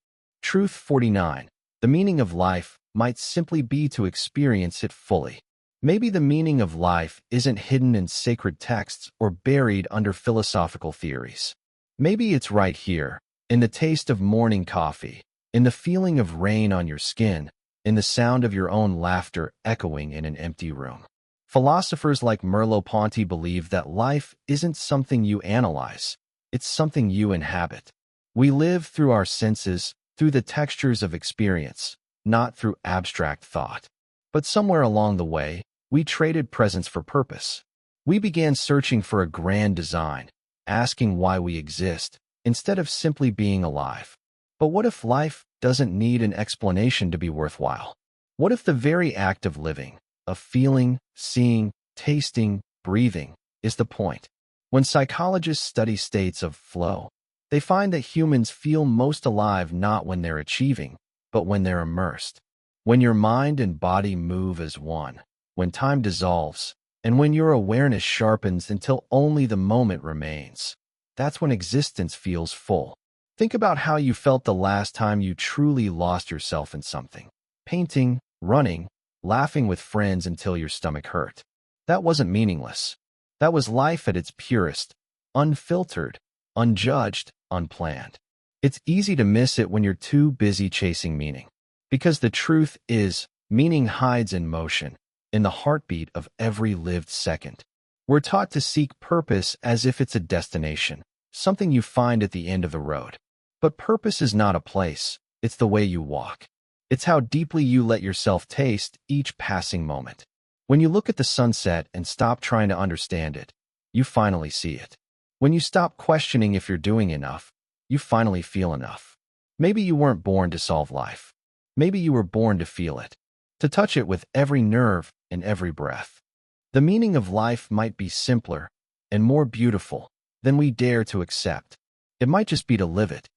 Truth 49. The meaning of life might simply be to experience it fully. Maybe the meaning of life isn't hidden in sacred texts or buried under philosophical theories. Maybe it's right here, in the taste of morning coffee, in the feeling of rain on your skin, in the sound of your own laughter echoing in an empty room. Philosophers like Merleau-Ponty believe that life isn't something you analyze, it's something you inhabit. We live through our senses, through the textures of experience, not through abstract thought. But somewhere along the way, we traded presence for purpose. We began searching for a grand design, asking why we exist, instead of simply being alive. But what if life doesn't need an explanation to be worthwhile? What if the very act of living, of feeling, seeing, tasting, breathing, is the point? When psychologists study states of flow, they find that humans feel most alive not when they're achieving, but when they're immersed. When your mind and body move as one, when time dissolves, and when your awareness sharpens until only the moment remains. That's when existence feels full. Think about how you felt the last time you truly lost yourself in something. Painting, running, laughing with friends until your stomach hurt. That wasn't meaningless. That was life at its purest, unfiltered, unjudged, unplanned. It's easy to miss it when you're too busy chasing meaning. Because the truth is, meaning hides in motion, in the heartbeat of every lived second. We're taught to seek purpose as if it's a destination, something you find at the end of the road. But purpose is not a place, it's the way you walk. It's how deeply you let yourself taste each passing moment. When you look at the sunset and stop trying to understand it, you finally see it. When you stop questioning if you're doing enough, you finally feel enough. Maybe you weren't born to solve life. Maybe you were born to feel it, to touch it with every nerve and every breath. The meaning of life might be simpler and more beautiful than we dare to accept. It might just be to live it.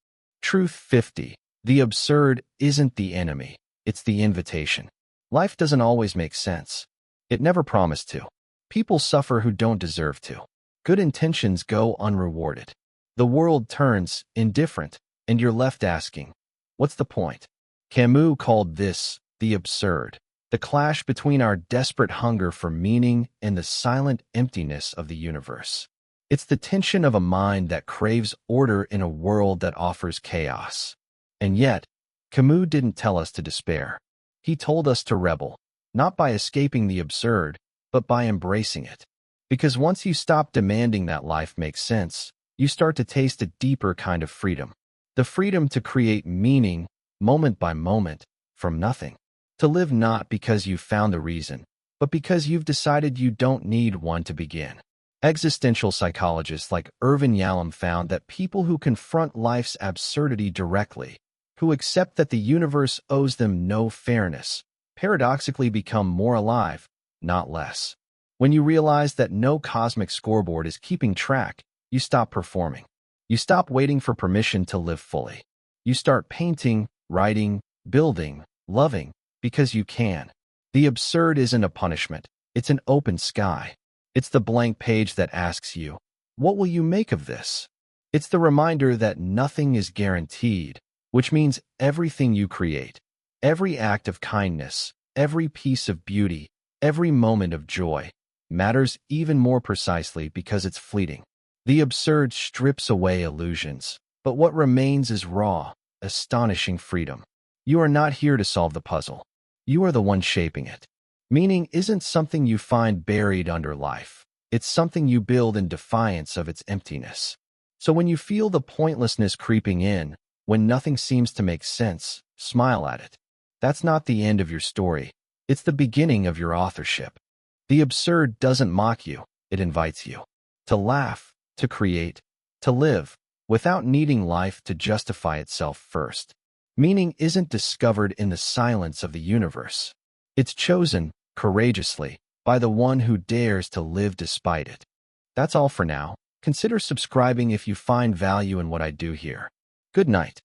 Truth 50. The absurd isn't the enemy, it's the invitation. Life doesn't always make sense. It never promised to. People suffer who don't deserve to. Good intentions go unrewarded. The world turns indifferent, and you're left asking, what's the point? Camus called this the absurd, the clash between our desperate hunger for meaning and the silent emptiness of the universe. It's the tension of a mind that craves order in a world that offers chaos. And yet, Camus didn't tell us to despair. He told us to rebel, not by escaping the absurd, but by embracing it. Because once you stop demanding that life makes sense, you start to taste a deeper kind of freedom. The freedom to create meaning, moment by moment, from nothing. To live not because you've found the reason, but because you've decided you don't need one to begin. Existential psychologists like Irvin Yalom found that people who confront life's absurdity directly, who accept that the universe owes them no fairness, paradoxically become more alive, not less. When you realize that no cosmic scoreboard is keeping track, you stop performing. You stop waiting for permission to live fully. You start painting, writing, building, loving, because you can. The absurd isn't a punishment. It's an open sky. It's the blank page that asks you, what will you make of this? It's the reminder that nothing is guaranteed, which means everything you create, every act of kindness, every piece of beauty, every moment of joy, matters even more precisely because it's fleeting. The absurd strips away illusions, but what remains is raw, astonishing freedom. You are not here to solve the puzzle. You are the one shaping it. Meaning isn't something you find buried under life. It's something you build in defiance of its emptiness. So when you feel the pointlessness creeping in, when nothing seems to make sense, smile at it. That's not the end of your story. It's the beginning of your authorship. The absurd doesn't mock you. It invites you to laugh, to create, to live, without needing life to justify itself first. Meaning isn't discovered in the silence of the universe. It's chosen, courageously, by the one who dares to live despite it. That's all for now. Consider subscribing if you find value in what I do here. Good night.